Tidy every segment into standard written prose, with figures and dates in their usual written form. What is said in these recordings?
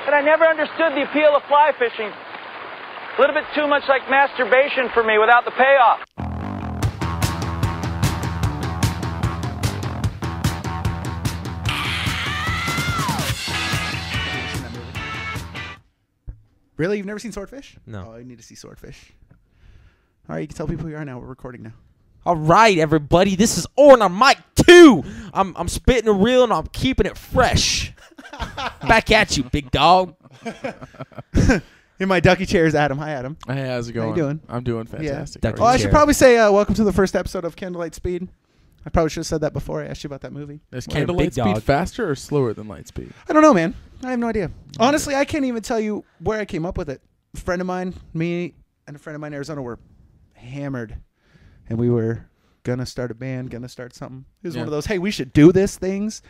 But I never understood the appeal of fly fishing. A little bit too much like masturbation for me without the payoff. Really? You've never seen Swordfish? No. Oh, you need to see Swordfish. All right, you can tell people who you are now. We're recording now. All right, everybody. This is Orrin on mic 2. I'm spitting the reel and I'm keeping it fresh. Back at you, big dog. In my ducky chair is Adam. Hi, Adam. Hey, how's it going? How you doing? I'm doing fantastic. Yeah. How are I you? should probably say welcome to the first episode of Candlelitespeed. I probably should have said that before I asked you about that movie. Is What a big candlelight speed dog. faster or slower than light speed? I don't know, man. I have no idea. Honestly, I can't even tell you where I came up with it. A friend of mine, me, and a friend of mine in Arizona were hammered, and we were gonna start a band, gonna start something. It was one of those, hey, we should do this things.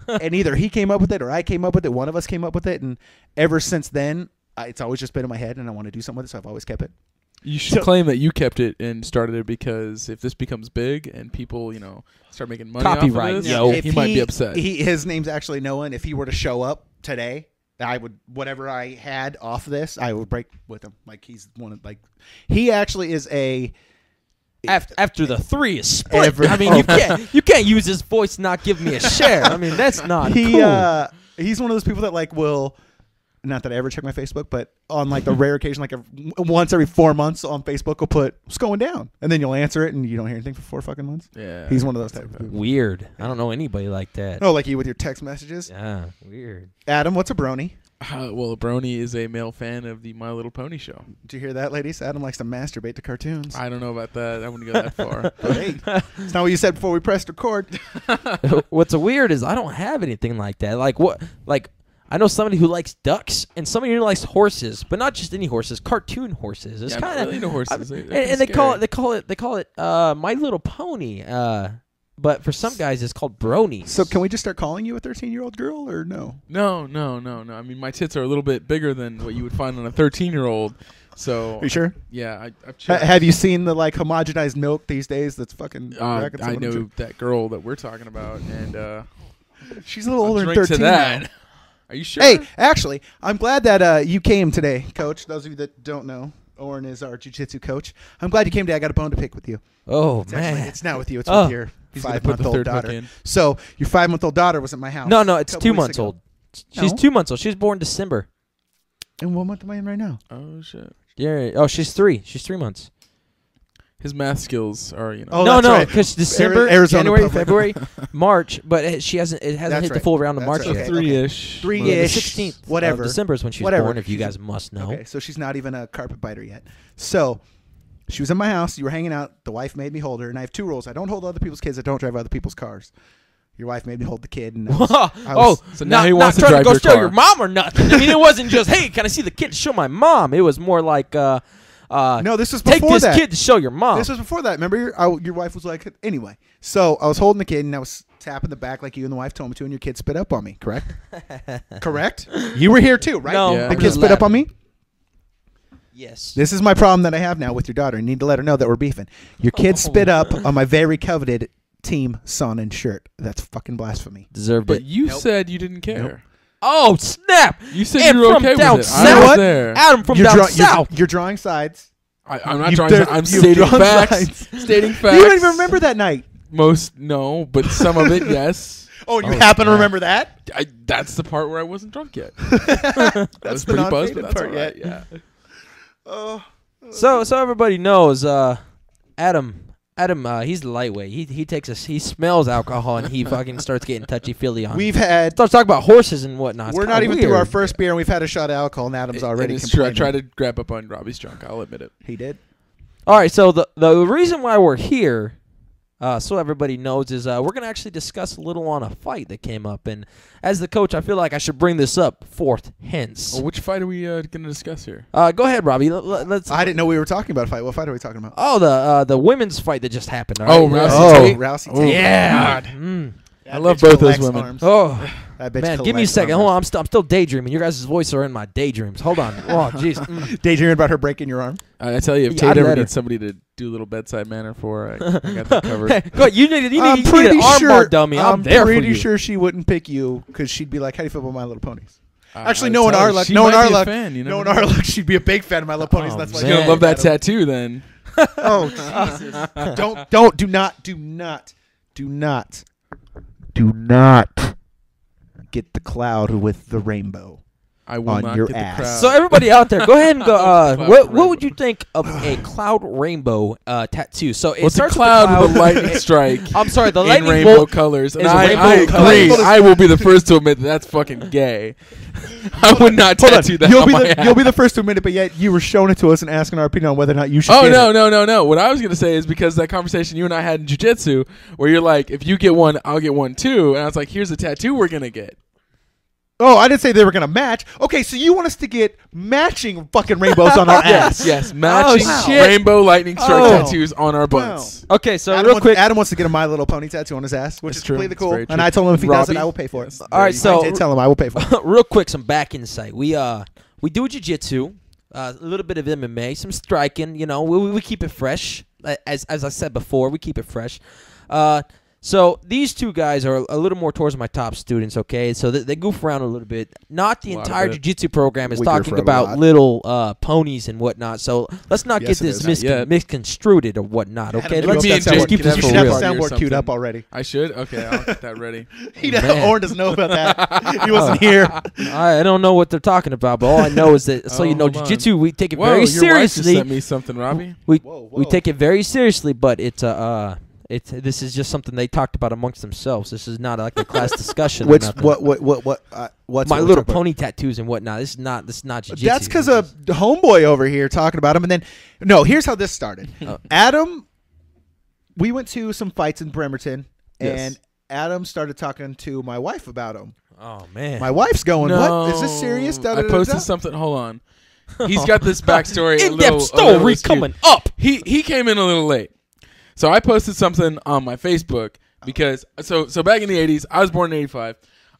And either he came up with it or I came up with it. One of us came up with it, and ever since then, it's always just been in my head, and I want to do something with it, so I've always kept it. You should claim that you kept it and started it because if this becomes big and people, start making money Copyright, off of this, yo. he might be upset. His name's actually Noah, and if he were to show up today, I would, whatever I had off this, I would break with him. Like, he's one of, like, he actually is a... After the 3 is split. I mean, you can't use his voice and not give me a share. I mean, that's not cool. He's one of those people that, like, will... Not that I ever check my Facebook, but on like the rare occasion, like once every 4 months on Facebook, will put "what's going down," and then you'll answer it, and you don't hear anything for 4 fucking months. Yeah, he's one of those type of people. Weird. I don't know anybody like that. Oh, like you with your text messages. Yeah, weird. Adam, what's a brony? Well, a brony is a male fan of the My Little Pony show. Did you hear that, ladies? Adam likes to masturbate to cartoons. I don't know about that. I wouldn't go that far. Hey, it's not what you said before we pressed record. What's weird is I don't have anything like that. Like what? Like. I know somebody who likes ducks and somebody who likes horses, but not just any horses, cartoon horses. It's kind of really into horses. And they call it My Little Pony. But for some guys, it's called bronies. So can we just start calling you a 13-year-old girl or no? No. I mean, my tits are a little bit bigger than what you would find on a 13-year-old. So are you sure? Yeah, I've checked. Have you seen the like homogenized milk these days? That's fucking. I know that girl that we're talking about, and she's a little older than drink 13 to that. now. Are you sure? Hey, actually, I'm glad that you came today, Coach. Those of you that don't know, Orrin is our jiu-jitsu coach. I'm glad you came today. I got a bone to pick with you. Oh, man. Actually, it's not with you. It's with your 5-month-old daughter. So your 5-month-old daughter was at my house. No, it's 2 months old. She's 2 months old. She was born December. And what month am I in right now? Oh, shit. Yeah. Oh, she's 3. She's 3 months. His math skills are, Oh, no, because December, Arizona January, public. February, March, but it hasn't hit the full round of March yet. Three-ish. The 16th whatever. of December is when she was born, if you guys must know. Okay, so she's not even a carpet biter yet. So she was in my house. You were hanging out. The wife made me hold her. And I have 2 rules. I don't hold other people's kids. I don't drive other people's cars. Your wife made me hold the kid. And so now he wants to trying drive to go your show car. your mom or nothing. I mean, it wasn't just, hey, can I see the kid to show my mom? It was more like, no, this was before take this that. kid to show your mom. This was before that. Remember, your wife was like, anyway. So I was holding the kid, and I was tapping the back like you and the wife told me to, and your kid spit up on me, correct? Correct? You were here too, right? No. Yeah. The kid spit up on me? Yes. This is my problem that I have now with your daughter. I need to let her know that we're beefing. Your kid spit up on my very coveted team son and shirt. That's fucking blasphemy. Deserved But it. you said you didn't care. Nope. Oh, snap. You said And you were from okay down with it. south. I was What? there. Adam from You're down draw- south. You're drawing sides. I'm not You've drawing. done- I'm you've stating drawn facts. sides. Stating facts. You don't even remember that night. Most no, but some of it yes. Oh, you happen to remember that? That's the part where I wasn't drunk yet. That's I was the pretty buzzed, non-faded but that's part all right. yet. Yeah. So everybody knows, Adam, he's lightweight. He smells alcohol and he fucking starts getting touchy-feely on. Starts talking about horses and whatnot. It's We're kinda not even weird. through our first beer, and we've had a shot of alcohol, and Adam's already It's true. I complaining. tried to grab up on Robbie's drunk. I'll admit it. He did. All right, so the reason why we're here, so everybody knows, is we're going to actually discuss a little on a fight that came up. And as the coach, I feel like I should bring this up forth hence. Well, which fight are we going to discuss here? Go ahead, Robbie. Let's. I didn't know we were talking about a fight. What fight are we talking about? Oh, the women's fight that just happened. All Oh, right? Rousey Tate? Rousey Oh, Tate. Yeah. God. That I love bitch both those collects women. arms. Oh. That bitch Man, give me a collects second. arms. Hold on, I'm still daydreaming. Your guys' voices are in my daydreams. Hold on. Oh, jeez. Daydreaming about her breaking your arm? I tell you, if Yeah, Tate I'd ever let her. needs somebody to do a little bedside manner for, I got that covered. Hey, go ahead. You need an I'm armbar dummy. I'm there for you. pretty sure she wouldn't pick you because she'd be like, how do you feel about My Little Ponies? Actually, I'd no one tell her our luck. she No one might our be a luck. fan, you No never one know. our luck. She'd be a big fan of My Little Ponies. Oh, That's why She's man. gonna love that Adam. tattoo then. Oh Jesus! Do not get the cloud with the rainbow. I will On not your get ass. the crowd. So everybody out there, go ahead and go. Cloud What rainbow. would you think of a cloud rainbow tattoo? So it What's a starts cloud with with a lightning strike? I'm sorry, the in lightning rainbow bolt. colors. And is I rainbow agree. colors. I will be the first to admit that that's fucking gay. I would not tattoo that on my ass. You'll be the first to admit it, but yet you were showing it to us and asking our opinion on whether or not you should. Oh get it. no! What I was gonna say is because that conversation you and I had in jiu-jitsu, where you're like, if you get one, I'll get one too, and I was like, here's a tattoo we're gonna get. Oh, I didn't say they were gonna match. Okay, so you want us to get matching fucking rainbows on our ass? Yes, matching shit. rainbow lightning strike Oh. tattoos on our butts. Okay, so Adam real wants, quick. Adam wants to get a My Little Pony tattoo on his ass, which That's is true. completely That's cool. very And true. I told him if he does it, Robbie? I will pay for it. Yes, All right, very so- I did tell him I will pay for it. Real quick, some back insight. We do jiu-jitsu, a little bit of MMA, some striking. You know, we keep it fresh. As I said before, we keep it fresh. So these two guys are a little more towards my top students. Okay, so they goof around a little bit. Not the A lot entire of it. jiu-jitsu program is We goof talking around a about lot. little ponies and whatnot. So let's not Yes, get it this is. Not yet. misconstrued or whatnot. Okay, Adam, let's me and just Jake keep can this You have for should have a real. the party or soundboard queued up something. already. I should? Okay, I'll get that ready. Man. Orin doesn't know about that. He wasn't here. I don't know what they're talking about, but all I know is that so Oh, you know, hold on. jiu-jitsu we take it Whoa, very your wife just seriously. sent me something, Robbie. We Whoa, we whoa. take it very seriously, but this is just something they talked about amongst themselves. This is not like a class discussion. or What's nothing. what's My what we're Little talking about? Pony tattoos and whatnot. This is not jiu-jitsu. That's because of homeboy over here talking about him. And then, no, here's how this started. Adam, we went to some fights in Bremerton, Yes. and Adam started talking to my wife about him. Oh man. My wife's going, No. what? Is this serious? Da, da, I da, posted da. something. Hold on. He's got this backstory. a In-depth little story skewed. coming up. He came in a little late. So I posted something on my Facebook because so back in the 80s, I was born in 85.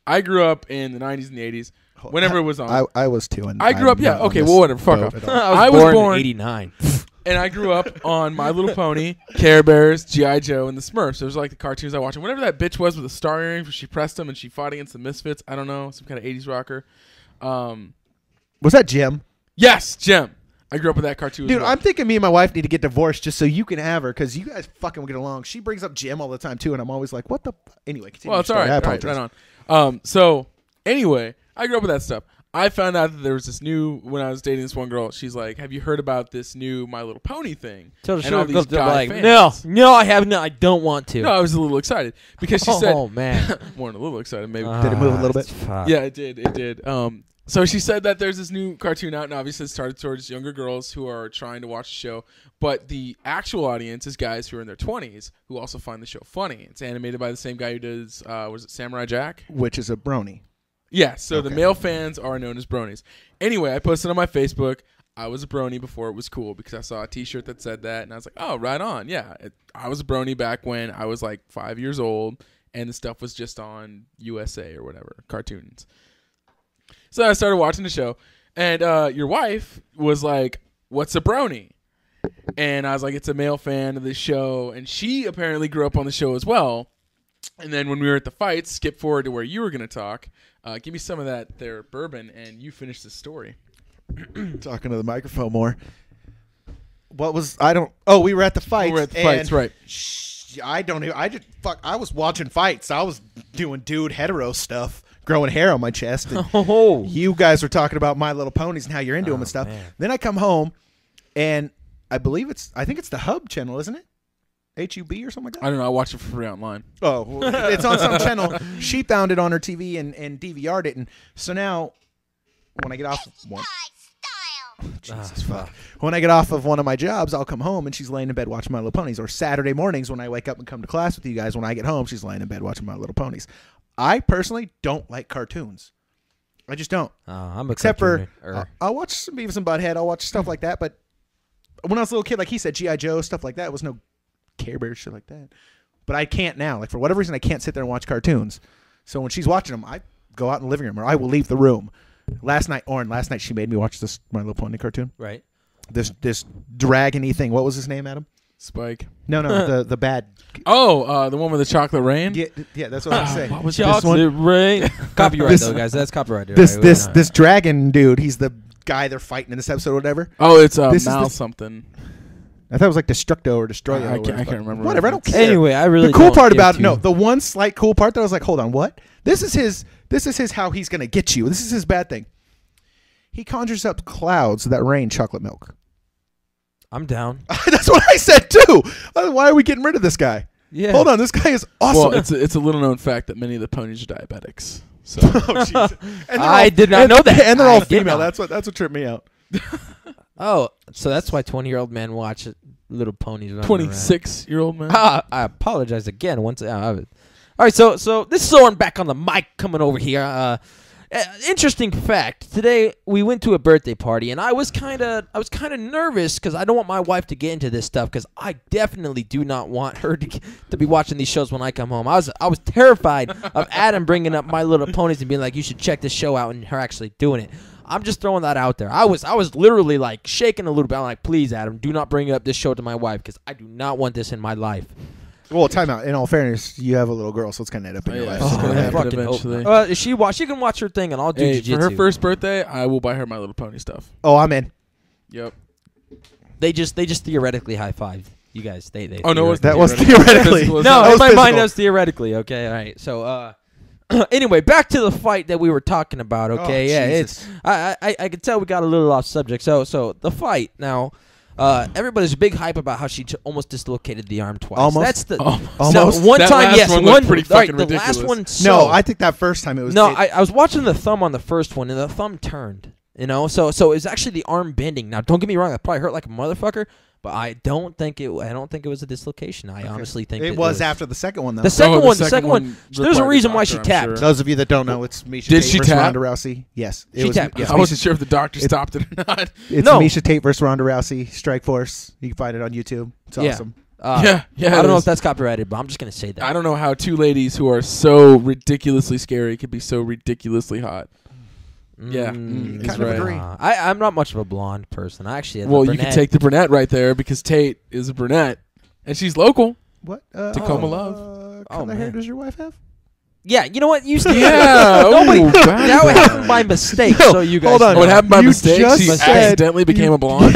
I grew up in the 90s and the 80s. Whenever it was on. I was too. And I grew up, I'm yeah, not on okay, this well, whatever, fuck boat off. at all. I I was was born born- in '89. And I grew up on My Little Pony, Care Bears, G.I. Joe, and the Smurfs. Those were like the cartoons I watched. And whenever that bitch was with the star earrings, where she pressed them and she fought against the Misfits, I don't know, some kind of 80s rocker. Was that Jim? Yes, Jem. I grew up with that cartoon. Dude, as well. I'm thinking me and my wife need to get divorced just so you can have her because you guys fucking get along. She brings up Jim all the time too, and I'm always like, what the? Anyway, continue. Well, it's all your story. right. I Right, apologize. right on. So, anyway, I grew up with that stuff. I found out that there was this new, when I was dating this one girl, she's like, have you heard about this new My Little Pony thing? Tell the And all show these guy like, fans. no, I haven't. I don't want to. No, I was a little excited because she said, oh man. more than a little excited, maybe. Did it move a little bit? Fuck. Yeah, it did. It did. So she said that there's this new cartoon out, and obviously it's targeted towards younger girls who are trying to watch the show. But the actual audience is guys who are in their 20s who also find the show funny. It's animated by the same guy who does, was it Samurai Jack? Which is a brony. Yeah, so the Okay. male fans are known as bronies. Anyway, I posted on my Facebook, I was a brony before it was cool because I saw a t-shirt that said that, and I was like, oh, right on. Yeah, I was a brony back when I was like 5 years old, and the stuff was just on USA or whatever, cartoons. So I started watching the show, and your wife was like, what's a brony? And I was like, it's a male fan of the show, and she apparently grew up on the show as well. And then when we were at the fight, skip forward to where you were going to talk. Give me some of that there bourbon, and you finish the story. Talking to the microphone more. What was I don't? Oh, we were at the fights. We were at the fights, right? I don't. I just fuck. I was watching fights. I was doing dude hetero stuff, growing hair on my chest. And Oh. you guys were talking about My Little Ponies and how you're into them Oh, and stuff. man. Then I come home, and I think it's the Hub channel, isn't it? HUB or something like that. I don't know. I watched it for free online. Oh, well, it's on some channel. She found it on her TV and DVR'd it, and so now when I get off one, Jesus fuck. When I get off of one of my jobs, I'll come home and she's laying in bed watching My Little Ponies. Or Saturday mornings when I wake up and come to class with you guys, when I get home, she's laying in bed watching My Little Ponies. I personally don't like cartoons. I just don't. I'm a Except for cartoon- I'll watch some Beavis and Butthead. I'll watch stuff like that. But when I was a little kid, like he said, G.I. Joe, stuff like that, was no Care Bears, shit like that. But I can't now. Like for whatever reason, I can't sit there and watch cartoons. So when she's watching them, I go out in the living room or I will leave the room. Last night she made me watch this My Little Pony cartoon. right. This dragon-y thing. What was his name, Adam? Spike. No, the bad. Oh, the one with the chocolate rain. Yeah, that's what I was saying. What was Chocolate rain. Copyright though, guys. That's copyright. This dragon dude. He's the guy they're fighting in this episode or whatever. Oh, it's This is Mal the- something. I thought it was like Destructo or Destroyo. I can't remember. Whatever. I don't care. Anyway, I really the cool don't part give about two. the one slight cool part that I was like, hold on, what? This is his how he's gonna get you. This is his bad thing. He conjures up clouds that rain chocolate milk. I'm down. That's what I said too. Why are we getting rid of this guy? Yeah. Hold on, this guy is awesome. Well, it's a little known fact that many of the ponies are diabetics. So Oh, jeez. And they're I did not know that. And they're all I did female. not. That's what tripped me out. Oh, so that's why 20-year-old men watch little ponies. running 26-year-old man. around. I apologize again. All right, so this is Orrin back on the mic coming over here. Interesting fact. Today we went to a birthday party, and I was kind of nervous because I don't want my wife to get into this stuff because I definitely do not want her to be watching these shows when I come home. I was terrified of Adam bringing up My Little Ponies and being like, "You should check this show out," and her actually doing it. I'm just throwing that out there. I was literally like shaking a little bit. I'm like, "Please, Adam, do not bring up this show to my wife because I do not want this in my life." Well, time out. In all fairness, you have a little girl, so it's gonna end up in your Yeah, life. it's gonna I happen fucking hope eventually. not. She can watch her thing, and I'll do Hey, jiu-jitsu. for her first birthday, I will buy her My Little Pony stuff. Oh, I'm in. Yep. They just theoretically high five you guys. They Oh no, That was theoretically. Physical is no, not- in my mind physical. that was theoretically. Okay, all right. So anyway, back to the fight that we were talking about. Okay, Oh, yeah, Jesus. it's I could tell we got a little off subject. So the fight now. Everybody's big hype about how she almost dislocated the arm twice. Almost? That's the Almost? No, one That time. last Yes, one looked pretty all right, fucking the ridiculous. last one. No, So, I think that first time it was. no, I was watching the thumb on the first one, and the thumb turned. You know, so it was actually the arm bending. Now, don't get me wrong, that probably hurt like a motherfucker, but I don't think it was a dislocation. I honestly think it was after the second one though. the second the one. The second second one one. There's a required a reason why she doctor, I'm tapped. sure. Those of you that don't know, it's Misha Did Tate she versus tap? Ronda Rousey. Yes, She tapped, yes. I wasn't sure if the doctor stopped it or not. It's No. Misha Tate versus Ronda Rousey. Strike Force. You can find it on YouTube. It's Yeah. awesome. Yeah, I don't it know is. if that's copyrighted, but I'm just gonna say that. I don't know how two ladies who are so ridiculously scary could be so ridiculously hot. Yeah, kind he's of right. agree. I'm not much of a blonde person. I actually, Well, you can take the brunette right there because Tate is a brunette, and she's local. What? Tacoma Love. Color hair man. does your wife have? Yeah, you know what? You Yeah, nobody. ooh, bad That one. happened by mistake. No, So you guys. hold on. know. Oh, it happened by You mistake. just She said accidentally became a blonde.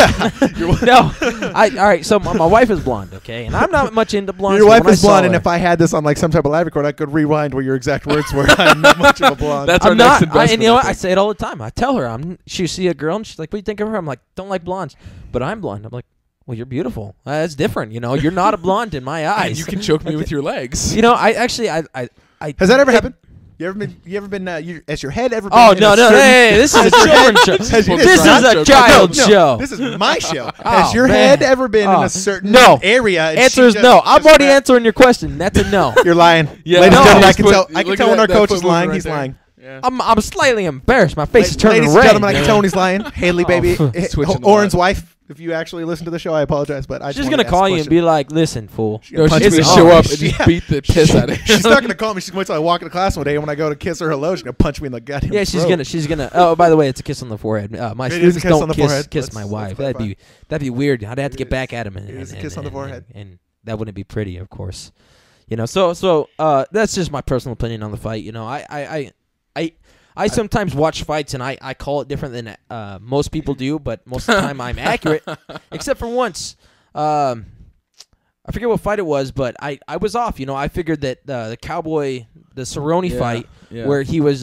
No, all right. So my wife is blonde, okay, and I'm not much into blondes. Your but wife when I is saw blonde, and her- if I had this on like some type of live record, I could rewind where your exact words were. I'm not much of a blonde. That's our I'm next not, investment. and you know what? I I think. say it all the time. I tell her she see a girl and she's like, "What do you think of her?" I'm like, "Don't like blondes," but I'm blonde. I'm like, "Well, you're beautiful. That's different. You know, you're not a blonde in my eyes." And you can choke me with your legs. You know, I actually. Has that ever happened? You ever been? Has your head ever been? Oh in no a no! certain- Hey, this is a children's show. Has your- This is a No, child No, show. This is my show. Oh, Has your man. head ever been in Oh. a certain No. area? and Answer she is just- no. I'm just already grabbed- answering your question. That's a no. You're lying. Yeah. Ladies and No. gentlemen, I Just can put- tell. I look can at tell when that- our that coach foot is lying. movement He's right there. lying. Yeah. I'm slightly embarrassed. My face is turning Ladies red. and gentlemen, I can tell when he's lying. Haley, baby, Switching the Orrin's line. wife. If you actually listen to the show, I apologize, but I She's just gonna wanted to call ask a you and question. be like, "Listen, fool." No, punch she's me gonna in show the- up and just Yeah. beat the piss out of you. She's not gonna call me. She's gonna wait till I walk into class one day, and when I go to kiss her hello, she's gonna punch me in the goddamn Yeah, throat. she's gonna. Oh, by the way, it's a kiss on the forehead. My It is a students kiss don't on the kiss forehead. kiss Let's- my let's wife. clarify. That'd be weird. I'd have to get It back is. at him. It is a kiss on the forehead. and that wouldn't be pretty, of course. You know. So that's just my personal opinion on the fight. You know, I sometimes watch fights and I call it different than most people do, but most of the time I'm accurate, except for once. I forget what fight it was, but I was off. You know, I figured that the Cowboy, the Cerrone Yeah, fight, yeah. where he was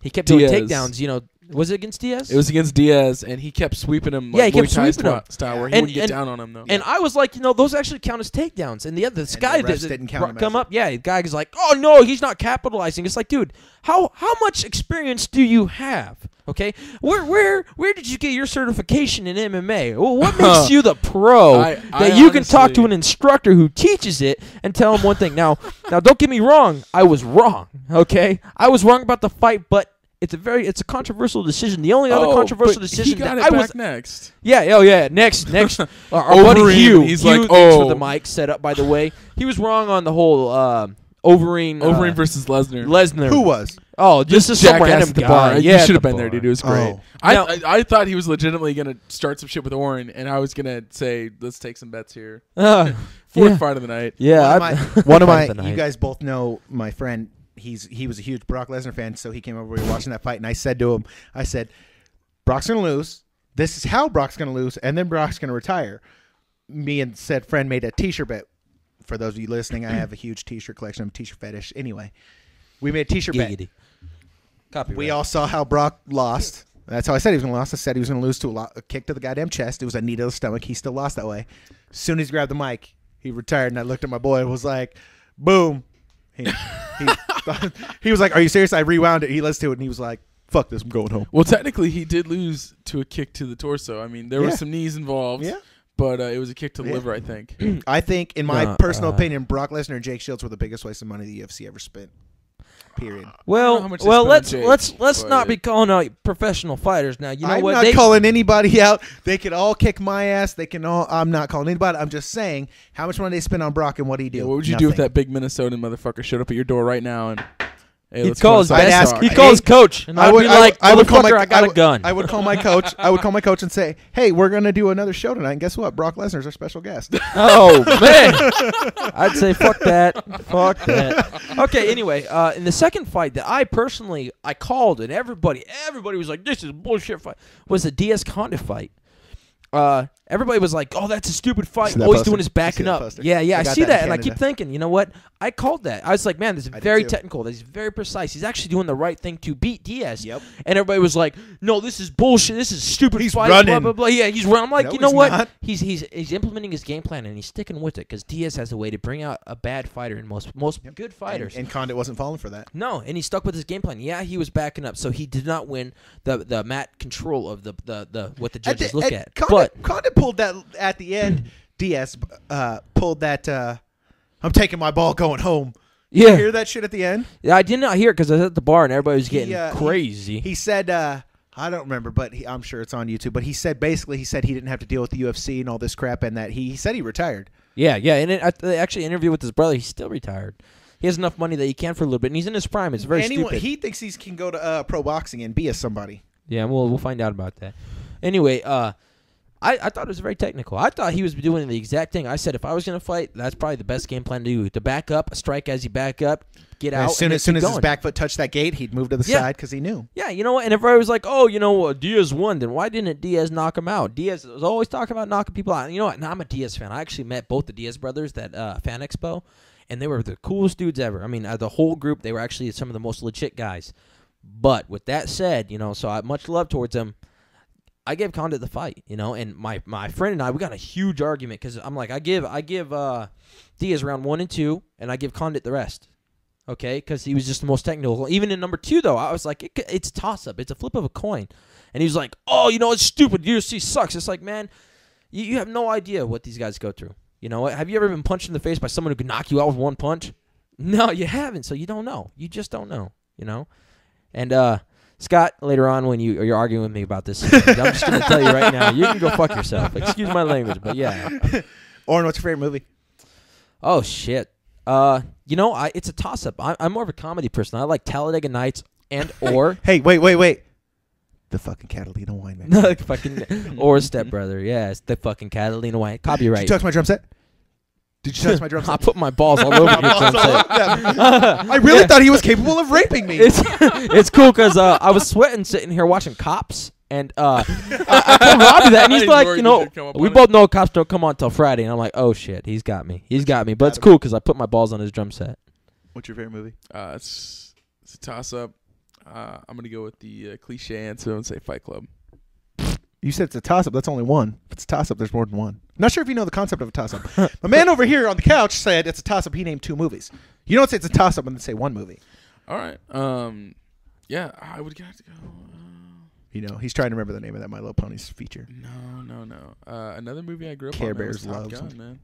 he kept doing Diaz. takedowns. You know, was it against Diaz? It was against Diaz, and he kept sweeping him. Yeah, Like he kept Muay Thai sweeping him. style, where he And- wouldn't get and- down on him though. And I was like, you know, those actually count as takedowns. And this guy the refs didn't count them come as up, yeah, the guy is like, oh no, he's not capitalizing. It's like, dude, how much experience do you have? Okay, where did you get your certification in MMA? Well, what makes you the pro I that you can talk to honestly- an instructor who teaches it and tell him one thing? Now, don't get me wrong, I was wrong. Okay, I was wrong about the fight, but it's a controversial decision. The only other controversial but decision he got that it I back was next. yeah, oh yeah. Next. Our Over buddy him, Hugh. he's Hugh, like, thanks for oh. the mic set up, by the way. He was wrong on the whole Overeem. Overeem versus Lesnar. Lesnar. Who was? Oh, just some Jackass random at the guy. bar. Yeah, You should at have the been there, bar. dude. It was great. Oh. I thought he was legitimately gonna start some shit with Orrin, and I was gonna say, let's take some bets here. Fourth Yeah. fight of the night. Yeah, One of my Fight of the you night. guys both know my friend. He was a huge Brock Lesnar fan, so he came over. We were watching that fight, and I said to him, I said, Brock's gonna lose. This is how Brock's gonna lose, and then Brock's gonna retire. Me and said friend made a T-shirt bet. For those of you listening, I have a huge T-shirt collection. I'm a T-shirt fetish. Anyway, we made a T-shirt bet. Giggity. Copyright. We all saw how Brock lost. That's how I said he was going to lose. I said he was going to lose to a kick to the goddamn chest. It was a knee to the stomach. He still lost that way. As soon as he grabbed the mic, he retired, and I looked at my boy and was like, boom. He was like, are you serious? I rewound it. He listened to it, and he was like, fuck this. I'm going home. Well, technically, he did lose to a kick to the torso. I mean, there Yeah. were some knees involved. Yeah. But it was a kick to the liver, I think. I think, in my personal opinion, Brock Lesnar and Jake Shields were the biggest waste of money the UFC ever spent. Period. I don't know Well, how much they spent on let's Jake, let's not but- be calling out professional fighters now. You know I'm what? not calling anybody out. They can all kick my ass. They can all. I'm not calling anybody. I'm just saying how much money they spend on Brock and what he do. Yeah, what would you do if Nothing. that big Minnesotan motherfucker showed up at your door right now and hey, He'd let's call go his inside best. the He'd car? call his coach, and I'd be like, I would call my. "Motherfucker, I got a gun." I would call my coach. I would call my coach and say, "Hey, we're gonna do another show tonight. And guess what? Brock Lesnar's our special guest." Oh man, I'd say fuck that, fuck that. Okay, anyway, in the second fight that I personally called, and everybody was like, "This is a bullshit fight," was the Diaz Condit fight. Everybody was like, "Oh, that's a stupid fight. See that All he's poster? doing is You see backing that up." poster? Yeah, I I got see that in that, and I keep Canada. thinking, you know what? I called that. I was like, "Man, this is did very too. technical. This is very precise. He's actually doing the right thing to beat Diaz." Yep. And everybody was like, "No, this is bullshit. This is a stupid He's fight." running. Blah blah blah. Yeah, he's running. I'm like, No, you know he's what? not. He's implementing his game plan and he's sticking with it because Diaz has a way to bring out a bad fiiter in most good fighters. And Condit wasn't falling for that. No, and he stuck with his game plan. Yeah, he was backing up, so he did not win the mat control of the what the judges look at. But Condit pulled that at the end. Diaz pulled that. I'm taking my ball, going home. yeah, You hear that shit at the end? yeah, I did not hear it because I was at the bar and everybody was getting He, crazy. He said, I don't remember, but I'm sure it's on YouTube. But he said basically he didn't have to deal with the UFC and all this crap, and that he said he retired. yeah, and I actually interviewed with his brother. He's still retired. He has enough money that he can for a little bit, and he's in his prime. It's very stupid. He thinks he can go to pro boxing and be a somebody. Yeah, we'll find out about that. Anyway, I thought it was very technical. I thought he was doing the exact thing. I said if I was going to fight, that's probably the best game plan to do. To back up, strike as you back up, get out. As soon and as keep his going. back foot touched that gate, he'd move to the Yeah. side because he knew. Yeah, you know what? And everybody was like, oh, you know, Diaz won. Then why didn't Diaz knock him out? Diaz was always talking about knocking people out. And you know what? Now I'm a Diaz fan. I actually met both the Diaz brothers at Fan Expo, and they were the coolest dudes ever. I mean, the whole group, they were actually some of the most legit guys. But with that said, you know, so I much love towards them. I gave Condit the fight, you know, and my friend and I, we got a huge argument because I'm like, I give Diaz round 1 and 2, and I give Condit the rest, okay, because he was just the most technical. Even in number 2, though, I was like, it's a toss-up. It's a flip of a coin. And he was like, oh, you know, it's stupid. UFC sucks. It's like, man, you have no idea what these guys go through. You know, have you ever been punched in the face by someone who could knock you out with one punch? No, you haven't, so you don't know. You just don't know, you know. And, Scott, later on when you're arguing with me about this, I'm just going to tell you right now, you can go fuck yourself. Excuse my language, but yeah. Orrin, what's your favorite movie? Oh, shit. You know, it's a toss-up. I'm more of a comedy person. I like Talladega Nights or... Hey, wait. The fucking Catalina wine, man. No, fucking... Or Step Brother. Yeah, it's the fucking Catalina wine. Copyright. Did you touch my drum set? Did you touch my drum I set? put my balls all over your drum set. I really thought he was capable of raping me. It's cool because I was sweating sitting here watching Cops, and I told Robbie that, and he's I like, ignored you you know, to come up we on both know Cops don't come on until Friday, and I'm like, oh shit, he's got me. But it's cool because I put my balls on his drum set. What's your favorite movie? It's a toss-up. I'm going to go with the cliche answer and say Fight Club. You said it's a toss-up. That's only one. If it's a toss-up, there's more than one. Not sure if you know the concept of a toss-up. My man over here on the couch said it's a toss-up. He named 2 movies. You don't say it's a toss-up and then say 1 movie. All right. Yeah, I would have to go. You know, he's trying to remember the name of that My Little Ponies feature. No. Another movie I grew up Care on Bears was Top Love Gun, something. man.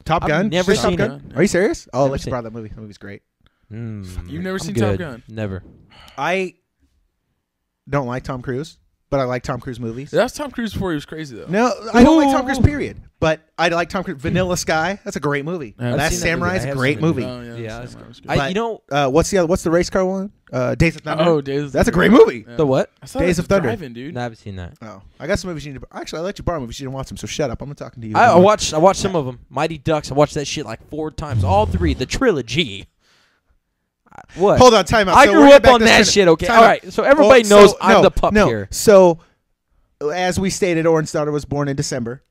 Top I've Gun? never Did you say seen Top it. Gun? Are you serious? Oh, Never Alexis seen brought that movie. That movie's great. You've never seen Top Gun? Never. I don't like Tom Cruise. but I like Tom Cruise movies. That's Tom Cruise before he was crazy though. No, I don't like Tom Cruise, period. But I like Tom Cruise. Vanilla Sky, that's a great movie. I've Last seen that Samurai movie. is I a have great seen that movie. Oh, yeah, Yeah, that's that's good. But, what's the race car one? Days of Thunder. Oh, Days. That's a great movie. Yeah. The what? I saw Days that of Thunder. Driving, dude. No, I haven't seen that. Oh, I got some movies you need to. Actually, I let you borrow movies. You didn't watch them, so shut up. I'm not talking to you. I watched some of them. Mighty Ducks. I watched that shit like 4 times. All 3. The trilogy. What? Hold on, time out. I So grew we're up back on to that Trinity. shit. Okay. Time All out. right. So everybody Oh, knows so- I'm no, the pup no. here. So, as we stated, Orrin's daughter was born in December.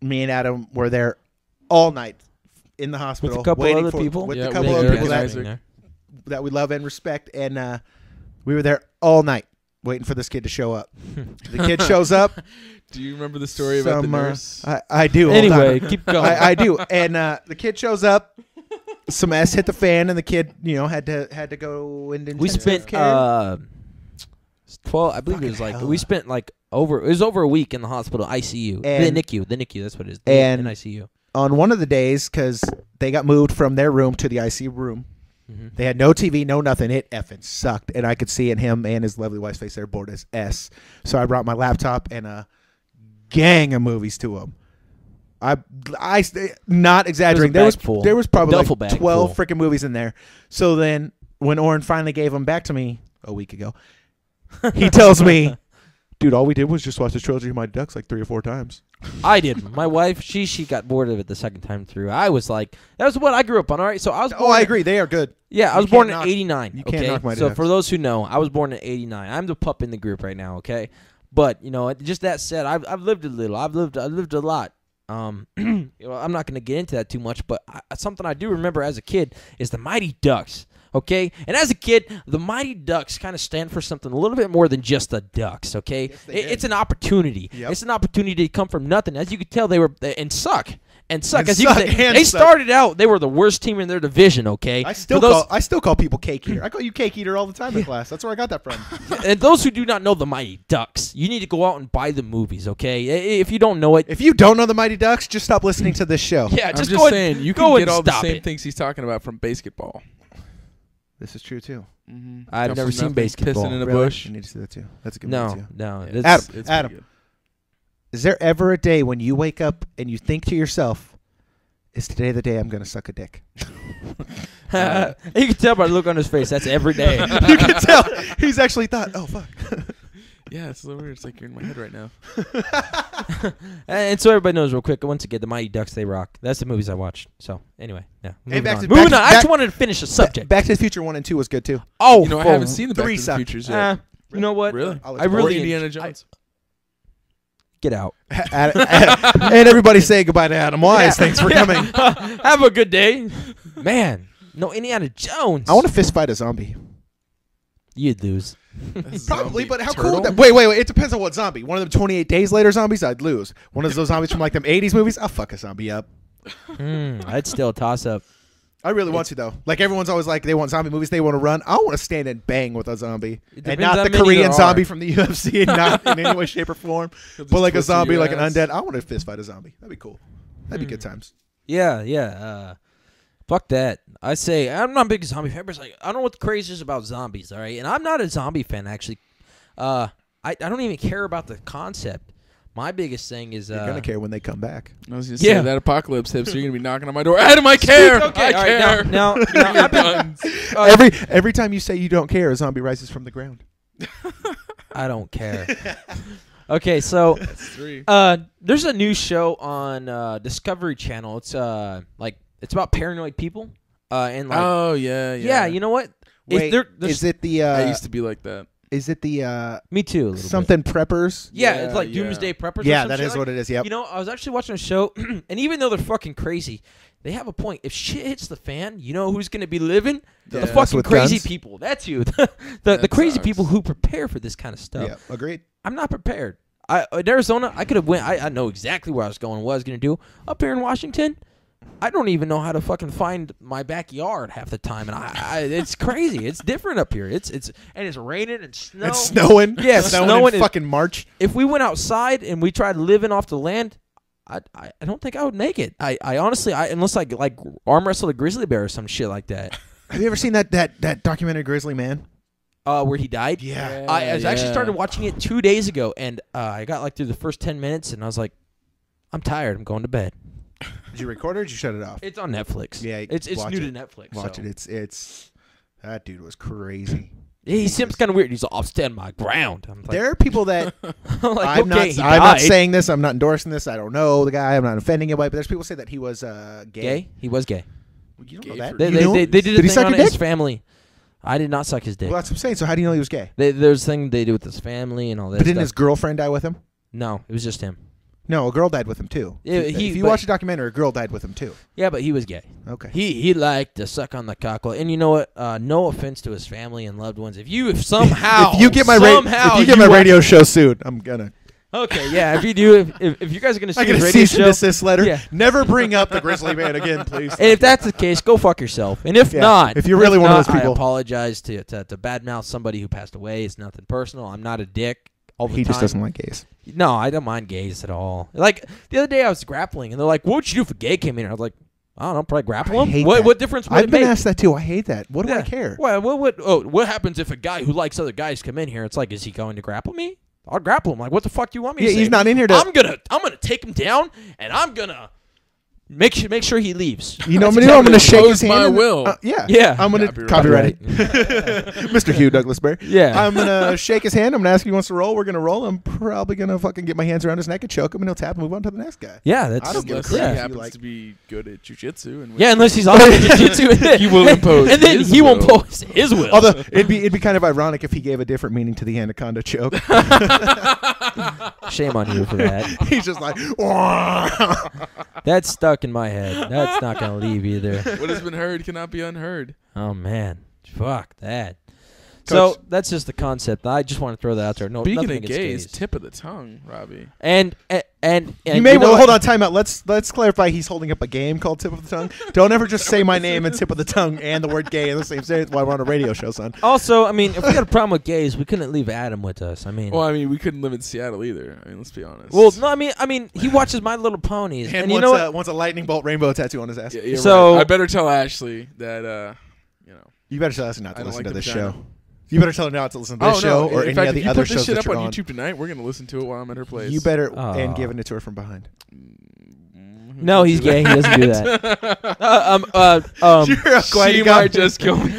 Me and Adam were there all night in the hospital With a couple waiting other for, people? with Yeah, a couple with other Eric people and that, Isaac. that we love and respect, and we were there all night waiting for this kid to show up. The kid shows up. Do you remember the story about the nurse? I do. Hold Anyway, on. keep going. I do. And the kid shows up. Some S hit the fan, and the kid, had to go into We intensive spent care. 12. I believe it was Fucking like hell. we spent like over. It was over a week in the hospital ICU. And- The NICU. That's what it is. and- in ICU. On one of the days, because they got moved from their room to the ICU room. Mm-hmm. They had no TV, no nothing. It effing sucked, and I could see in him and his lovely wife's face they're bored as S. So I brought my laptop and a gang of movies to him. I not exaggerating. It was a bag full. There was probably Duffel like bag 12 full. freaking movies in there. So then when Orrin finally gave them back to me a week ago, he tells me, "Dude, all we did was just watch the trilogy of Mighty Ducks like 3 or 4 times." I did. My wife, she got bored of it the second time through. I was like, that was what I grew up on. All right, so I was. Oh, born I in- agree. They are good. Yeah, I You was born in can't knock- '89. you can't Okay, knock Mighty so Ducks. for those who know, I was born in '89. I'm the pup in the group right now. Okay, but just that said, I've lived a little. I've lived a lot. I'm not going to get into that too much, but something I do remember as a kid is the Mighty Ducks. Okay, and as a kid, the Mighty Ducks kind of stand for something a little bit more than just the Ducks. Okay, Yes, they did. it's an opportunity. Yep. It's an opportunity to come from nothing. As you could tell, they were and suck. And As you could suck, say, and they suck. started out. They were the worst team in their division. Okay, I For those- still call people cake eater. I call you cake eater all the time in class. That's where I got that from. and those who do not know the Mighty Ducks, you need to go out and buy the movies, okay? If you don't know it, If you don't know the Mighty Ducks, just stop listening to this show. yeah, I'm just just go saying, and, you go can get and all the stop same it. things he's talking about from basketball. This is true too. Mm-hmm. I've never seen basketball. Pissing in a Really? bush. You need to see that too. That's a good No, movie too. no. Yeah, That's, Adam, it's Adam. pretty good. Is there ever a day when you wake up and you think to yourself, "Is today the day I'm going to suck a dick?" you can tell by the look on his face. That's every day. You can tell he's actually thought, "Oh fuck." Yeah, it's so weird. It's like you're in my head right now. And so everybody knows real quick, once again, the Mighty Ducks, they rock. That's the movies I watched. So, anyway, yeah. Moving back on. to- Moving back to- on. I back- just wanted to finish the subject. Back to the Future 1 and 2 was good too. Oh, You know, I for- haven't seen the Back 3 to the sucked. Futures yet. You know what? Really? I really Indiana enjoy- Jones. Get out. And everybody say goodbye to Adam Wise. Thanks for coming. Have a good day. Man, no Indiana Jones. I want to fist fight a zombie. You'd lose. That's a Probably, zombie but how turtle? cool would that? Wait. It depends on what zombie. One of them 28 Days Later zombies, I'd lose. One of those zombies from like them 80s movies, I'll fuck a zombie up. I'd still a toss up. I really want to though. Like everyone's always like they want zombie movies, they want to run. I want to stand and bang with a zombie, It and depends not how the many Korean there zombie are. from the UFC, and not in any way, shape, or form. He'll just But like a twist your zombie, like an ass. undead. I want to fist fight a zombie. That'd be cool. That'd be good times. Yeah. Fuck that. I say I'm not a big zombie fan. But it's like I don't know what the craze is about zombies. All right, and I'm not a zombie fan actually. I don't even care about the concept. My biggest thing is You're gonna care when they come back. I was gonna say Yeah. that apocalypse hipster. You're gonna be knocking on my door. Adam, I care. Okay, I all right, care. now I've been, Every time you say you don't care, a zombie rises from the ground. I don't care. Okay, so That's 3. there's a new show on Discovery Channel. It's it's about paranoid people. And like Oh yeah. yeah, you know what? Wait, There's- is it the? I used to be like that. Is it the me too. A little bit. something preppers? Yeah, Yeah, it's like yeah. Doomsday Preppers. Yeah, or some that shit is like what it is. Yep. You know, I was actually watching a show, and even though they're fucking crazy, they have a point. If shit hits the fan, you know who's going to be living? Yeah. The Us fucking with crazy guns? people. That's you. the That crazy sucks. people who prepare for this kind of stuff. Yeah, agreed. I'm not prepared. In Arizona, I could have went. I know exactly where I was going, what I was going to do. Up here in Washington, I don't even know how to fucking find my backyard half the time, and it's crazy. It's different up here. It's raining and snow. It's snowing. Yeah, It's snowing in and- fucking March. If we went outside and we tried living off the land, I don't think I would make it. I honestly, unless I like arm wrestle a grizzly bear or some shit like that. Have you ever seen that documentary Grizzly Man? Where he died. Yeah. I actually started watching it 2 days ago, and I got like through the first 10 minutes, and I was like, I'm tired. I'm going to bed. Did you record it or did you shut it off? It's on Netflix. Yeah, it's watch new it. to Netflix. Watch so. it. It's that dude was crazy. He seems kind of weird. He's like, I'll stand my ground. I'm like, There are people that I'm like, I'm okay, he not. I'm not died. saying this. I'm not endorsing this. I don't know the guy. I'm not offending anybody. But there's people say that he was gay. He was gay. You don't Gay know that. for- They You knew him? did Did a he thing suck on your his dick? family. I did not suck his dick. Well, that's what I'm saying. So how do you know he was gay? There's a thing they do with his family and all that But didn't stuff. his girlfriend die with him? No, it was just him. No, a girl died with him too. Yeah, if you but- watch the documentary, a girl died with him too. Yeah, but he was gay. Okay. He liked to suck on the cockle. And you know what? No offense to his family and loved ones. If somehow if you get my somehow radio show sued, I'm gonna. Okay, yeah. If you do, if you guys are gonna see I get his a radio cease and show, desist letter. Yeah. Never bring up the Grizzly Man again, please. and if that's the case, go fuck yourself. And if Yeah, not, if you're really one of those people- I apologize to badmouth somebody who passed away. It's nothing personal. I'm not a dick. All the He time. just doesn't like gays. No, I don't mind gays at all. Like the other day, I was grappling, and they're like, "What would you do if a gay came in here?" I was like, "I don't know, probably grapple I him." hate What that. what difference would I've it been make? asked that too. I hate that. What do I Yeah. care? Well, what happens if a guy who likes other guys come in here? It's like, is he going to grapple me? I'll grapple him. Like, what the fuck do you want me to Yeah, say? he's not in here to. I'm gonna take him down, and I'm gonna make sure he leaves. You know, That's I'm going to exactly shake what- his Oppose hand. my and- will. Yeah. Yeah. I'm going to Copyright. copyright Mr. Hugh Douglas Bear. Yeah. I'm going to shake his hand. I'm going to ask if he wants to roll. We're going to roll. I'm probably going to fucking get my hands around his neck and choke him, and he'll tap and move on to the next guy. Yeah, that's I don't give a Unless crap. he Yeah. happens Like- to be good at jujitsu. And yeah. Unless he's on jiu-jitsu, He will impose and then his he will will. impose his will. Although it'd be kind of ironic if he gave a different meaning to the anaconda choke. Shame on you for that. He's just like, That's stuck in my head. That's not gonna leave either. what has been heard cannot be unheard. Oh man, fuck that. Coach. So that's just the concept. I just want to throw that out there. No, Speaking nothing of against gays, gays. tip of the tongue, Robbie. And you may know well what? hold on. Time out. Let's clarify. He's holding up a game called Tip of the Tongue. Don't ever just say my name and Tip of the Tongue and the word gay in the same sentence while we're on a radio show, son. Also, I mean, if we got a problem with gays, we couldn't leave Adam with us. I mean, Well, I mean, we couldn't live in Seattle either. I mean, let's be honest. well, no, I mean, he watches My Little Ponies, and you know what? wants a lightning bolt rainbow tattoo on his ass. Yeah, you're So- right. I better tell Ashley that, you know. You better tell us not I to don't listen like to the this vagina. show. You better tell her not to listen to this show or in any fact, of if the you other put this shows shit that up you're on on. YouTube tonight, we're gonna listen to it while I'm at her place. You better Aw. and giving it to her from behind. No, he's gay. He doesn't do that. You're a quite She guy. might just kill me.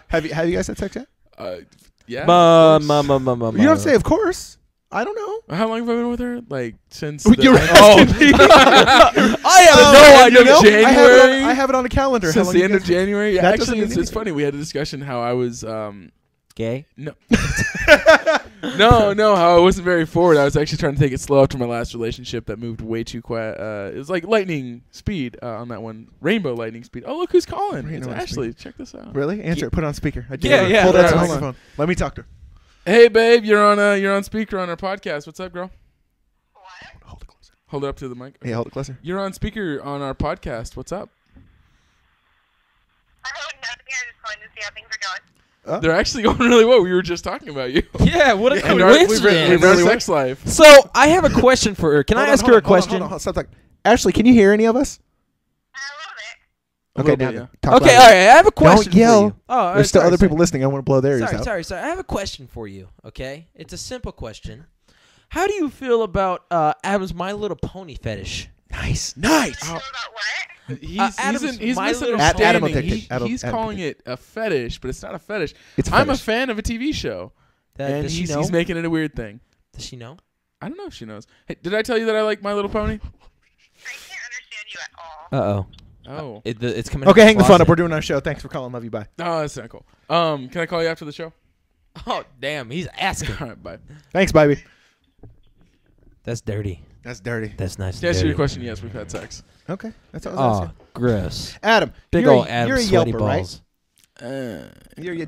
Have you guys had sex yet? Yeah. You don't have to say, of course. I don't know. How long have I been with her? Like since. You're I have no idea. You know, January. I have it on the calendar. How Since long the you end of guys- January. Yeah, That actually, doesn't mean it's funny. We had a discussion how I was. Gay. No. no, how I wasn't very forward. I was actually trying to take it slow after my last relationship that moved way too quiet. It was like lightning speed on that one. Rainbow lightning speed. Oh, look who's calling. Rainbow It's lightning Ashley. Check this out. Really? Answer it. Put it on speaker. I did Yeah, it. yeah. Hold that to Hold the on. phone. Let me talk to her. Hey, babe, you're on speaker on our podcast. What's up, girl? Hold it closer. Hold it up to the mic. Yeah, hold it closer. You're on speaker on our podcast. What's up? I just wanted to see how things are going. They're actually going really well. We were just talking about you. Yeah, what a And our coincidence. sex life. So I have a question for her. Can I ask her a question? Hold on. Stop talking. Ashley, can you hear any of us? A little bit. A Okay, little now bit, yeah. talk Okay, louder. all right. I have a question. Don't yell. For you. Oh, There's still sorry, other sorry. people listening. I want to blow their ears out. Sorry. I have a question for you. Okay, it's a simple question. How do you feel about Adam's My Little Pony fetish? Nice. Feel about what? Adam's He's My Little misunderstanding. Adam will take it. He's Adam calling will it a fetish, but it's not a fetish. It's a I'm a fetish. fan of a TV show, and Does she he's know? making it a weird thing. Does she know? I don't know if she knows. Hey, did I tell you that I like My Little Pony? I can't understand you at all. Uh-oh. Oh. It's coming. Okay, out hang the phone closet. up. We're doing our show. Thanks for calling. Love you. Bye. Oh, that's not cool. Can I call you after the show? Oh, damn. He's asking. All right, bye. Thanks, baby. That's dirty. That's dirty. That's nice. To answer your question, yes, we've had sex. Okay, that's all I was Oh, asking. gross. Adam, Big you're old a, Adam you're a sweaty Yelper, balls.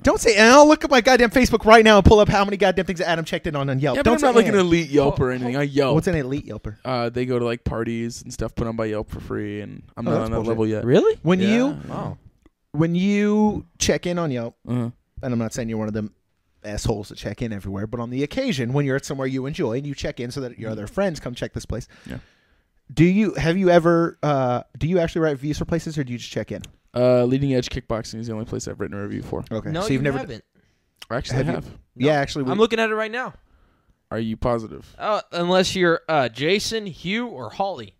Don't say. And I'll look at my goddamn Facebook right now and pull up how many goddamn things that Adam checked in on Yelp. Yeah, but Don't I'm say not like an and. elite Yelp or anything. I Yelp. What's an elite Yelper? They go to like parties and stuff put on by Yelp for free, and I'm not that's on that bullshit. level yet. Really? When Yeah. you Oh. when you check in on Yelp, Uh-huh. and I'm not saying you're one of them assholes that check in everywhere, but on the occasion when you're at somewhere you enjoy and you check in so that your other friends come check this place. Yeah. Do you actually write reviews for places or do you just check in? Leading Edge Kickboxing is the only place I've written a review for. Okay. No, so you you've never. haven't. Actually, I Have you? have. Yeah, actually. I'm looking at it right now. Are you positive? Unless you're Jason, Hugh, or Holly.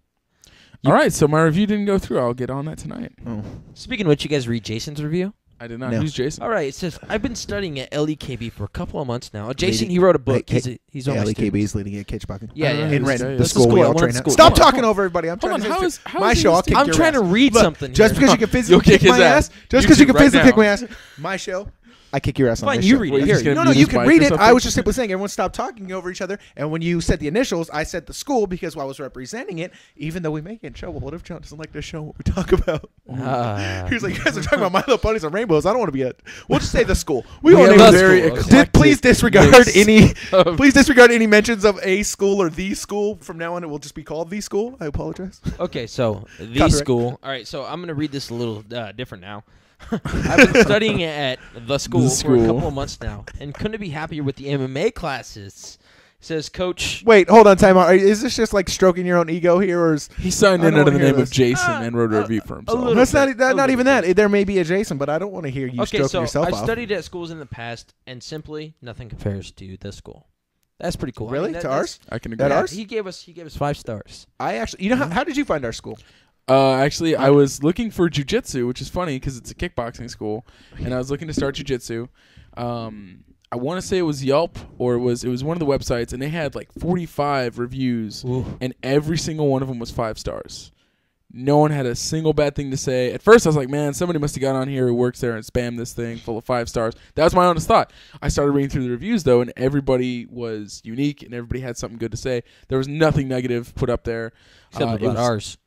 All right, so my review didn't go through. I'll get on that tonight. Oh. Speaking of which, you guys read Jason's review? I did not. No. Who's Jason? All right, it says, I've been studying at LEKB for a couple of months now. Jason, Leading- he wrote a book. Hey, He's on my LKB students. is leading at kickboxing. Yeah, yeah. In Who's Renton, Jay? the That's school we I all went train to at. school. Stop Hold on, talking over everybody. I'm Hold trying on, to how say is my he show. I'll just- kick I'm your trying to ass. read Look, something just here. because you can physically You'll kick kick my his ass, ass. just because you YouTube can right physically now. kick my ass, my show, I kick your ass on Fine, this you show. read What, it. you just Here, gonna No, mute you his can mic read or it. I something? was just simply saying everyone stop talking over each other. And when you said the initials, I said the school because I was representing it. Even though we make it show, well, what if John doesn't like to show what we talk about? He was like, you guys are talking about My Little Ponies and Rainbows. I don't want to be a. We'll just say the school. We We won't have name a it. very school. eclectic Please disregard mix any. of- Please disregard any mentions of a school or the school. From now on, it will just be called the school. I apologize. Okay, so the Copyright. school. All right, so I'm going to read this a little different now. I've been studying at the school for a school. couple of months now and couldn't be happier with the MMA classes. Says Coach. Wait, hold on, time out. Is this just like stroking your own ego here, or is He signed I in don't under wanna the hear name of this. Jason and wrote a review for little himself. that's bit. not A not even little that. bit. There may be a Jason, but I don't want to hear you Okay, stroking so yourself I've off. studied at schools in the past, and simply nothing compares to this school. That's pretty cool. I Really? mean, To that's- ours? I can agree. At Yeah, ours? He gave us 5 stars. I actually, you know, how did you find our school? Actually, I was looking for jujitsu, which is funny because it's a kickboxing school, and I was looking to start jujitsu. I want to say it was Yelp or it was one of the websites, and they had like 45 reviews, and every single one of them was 5 stars. No one had a single bad thing to say. At first, I was like, man, somebody must have got on here who works there and spammed this thing full of 5 stars. That was my honest thought. I started reading through the reviews, though, and everybody was unique, and everybody had something good to say. There was nothing negative put up there. Except It about was- ours.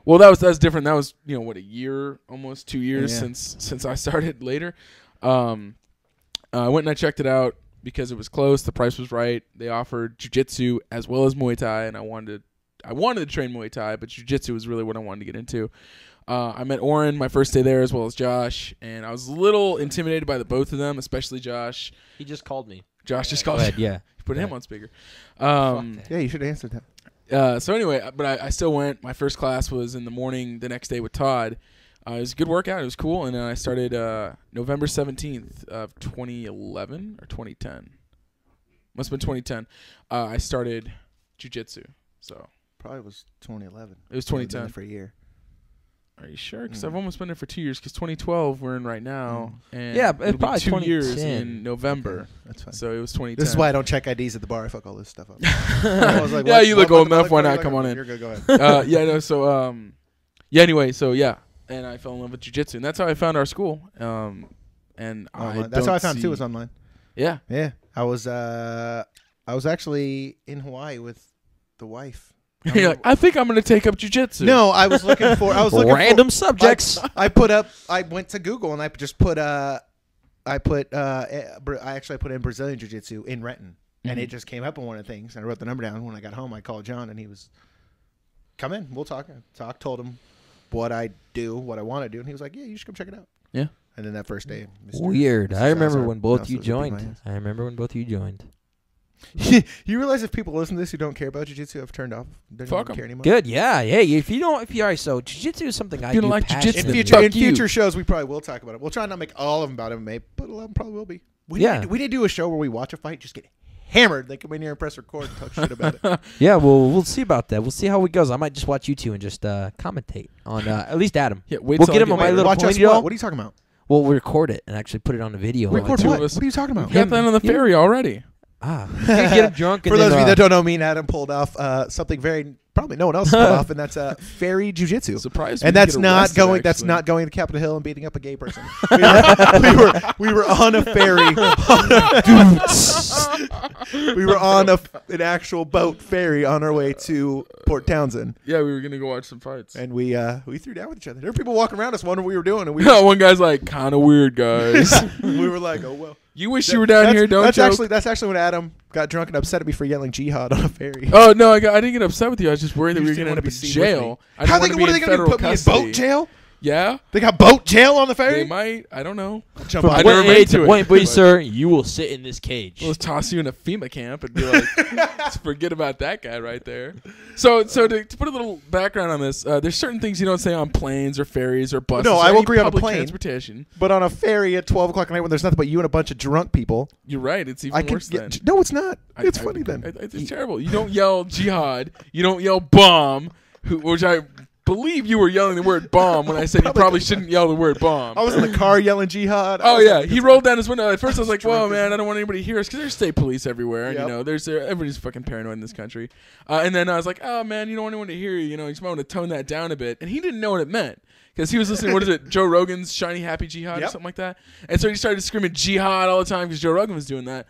Well, that was different. That was a year, almost 2 years Yeah. since I started later. I went and I checked it out because it was close. The price was right. They offered jiu-jitsu as well as Muay Thai, and I wanted to train Muay Thai, but jiu-jitsu was really what I wanted to get into. I met Orrin my first day there as well as Josh, and I was a little intimidated by the both of them, especially Josh. He just called me. Josh just Go called. ahead, yeah. Put him Yeah. on speaker. Fuck that. Yeah, you should have answered that. So anyway, but I still went. My first class was in the morning the next day with Todd. It was a good workout. It was cool. And then I started November 17th of 2011 or 2010. Must have been 2010. I started jiu-jitsu. So Probably was 2011. it was I've been there 2010. for a year. Are you sure? Because I've almost been there for 2 years. Because 2012 we're in right now. And Yeah, it'll be probably 2 years 2010. in November. That's fine. So it was 2010. This is why I don't check IDs at the bar. I fuck all this stuff up. I was like, Yeah, what- you what look about old the enough. Why motherfucker? not come on in? You're good. Go ahead. Yeah, no, so yeah, anyway, so yeah, and I fell in love with jiu-jitsu, and that's how I found our school. And That's how I found it too. Was online. Yeah. Yeah, I was actually in Hawaii with the wife. You're like, I think I'm gonna take up jiu-jitsu. No, I was looking for. I was looking Random for, subjects. I went to Google and I just put I put in Brazilian Jiu-Jitsu in Renton, and it just came up on one of the things. And I wrote the number down. When I got home, I called John, and he was, come in, we'll talk. Told him what I do, what I want to do, and he was like, yeah, you should come check it out. Yeah. And then that first day, Weird. Mr. I remember Salazar when both also you was beating my joined. ass. I remember when both you joined. You realize if people listen to this who don't care about jiu-jitsu have turned off, they Fuck don't 'em. care anymore. Good. Yeah. Hey, if you all right, so jiu-jitsu is something I you do don't like jiu-jitsu, In then passionately. future, fuck in you. future shows, we probably will talk about it. We'll try not to make all of them about MMA, but a lot of them probably will be. We need to do a show where we watch a fight, just get hammered. They come in here and press record and talk shit about it. Yeah, well, we'll see about that. We'll see how it goes. I might just watch you two and just commentate on at least Adam. Yeah, wait We'll till get I him on get My my Little watch us Pony doll. what are you talking about? We'll record it and actually put it on the video. Record two what? of us. What are you talking about? We got that on the ferry already. Get him drunk. For and those then, of you that don't know, me and Adam pulled off something very probably no one else pulled off, and that's ferry jiu-jitsu. Surprised. And we didn't that's get not arrested, going. That's actually. not going to Capitol Hill and beating up a gay person. we were on a ferry. We were on an actual boat ferry on our way to Port Townsend, Yeah, we were gonna go watch some fights. and we threw down with each other. There were people walking around us wondering what we were doing, and we One guy's like, kind of weird, guys. we were like, oh well. You wish you were down here, don't joke. That's actually when Adam got drunk and upset at me for yelling jihad on a ferry. Oh no, I didn't get upset with you. I was just worried that You we were just gonna didn't end up wanna in be seen with jail. me. I didn't What wanna are be they in going to do? federal Put me in custody. boat jail? Yeah, They got boat jail on the they ferry. might. I don't know. Jump on. I never been to it, Wait, but- sir, you will sit in this cage. We'll toss you in a FEMA camp and be like, forget about that guy right there. So to put a little background on this, there's certain things you don't say on planes or ferries or buses. No, or I will any agree on a public plane. transportation. But on a ferry at 12 o'clock at night when there's nothing but you and a bunch of drunk people, You're right. It's even I could worse then. no, it's not. It's I- funny then. It's terrible. You don't yell jihad. You don't yell bomb, which I believe you were yelling the word bomb when I said you probably shouldn't yell the word bomb. I was in the car yelling jihad. Oh yeah, he rolled down his window. At first, I was like, "Whoa, man, I don't want anybody to hear us," because there's state police everywhere, and Yep. there's everybody's fucking paranoid in this country. And then I was like, "Oh man, you don't want anyone to hear you. You just might want to tone that down a bit." And he didn't know what it meant because he was listening. What is it, Joe Rogan's "Shiny Happy Jihad" or Yep. something like that? And so he started screaming jihad all the time because Joe Rogan was doing that.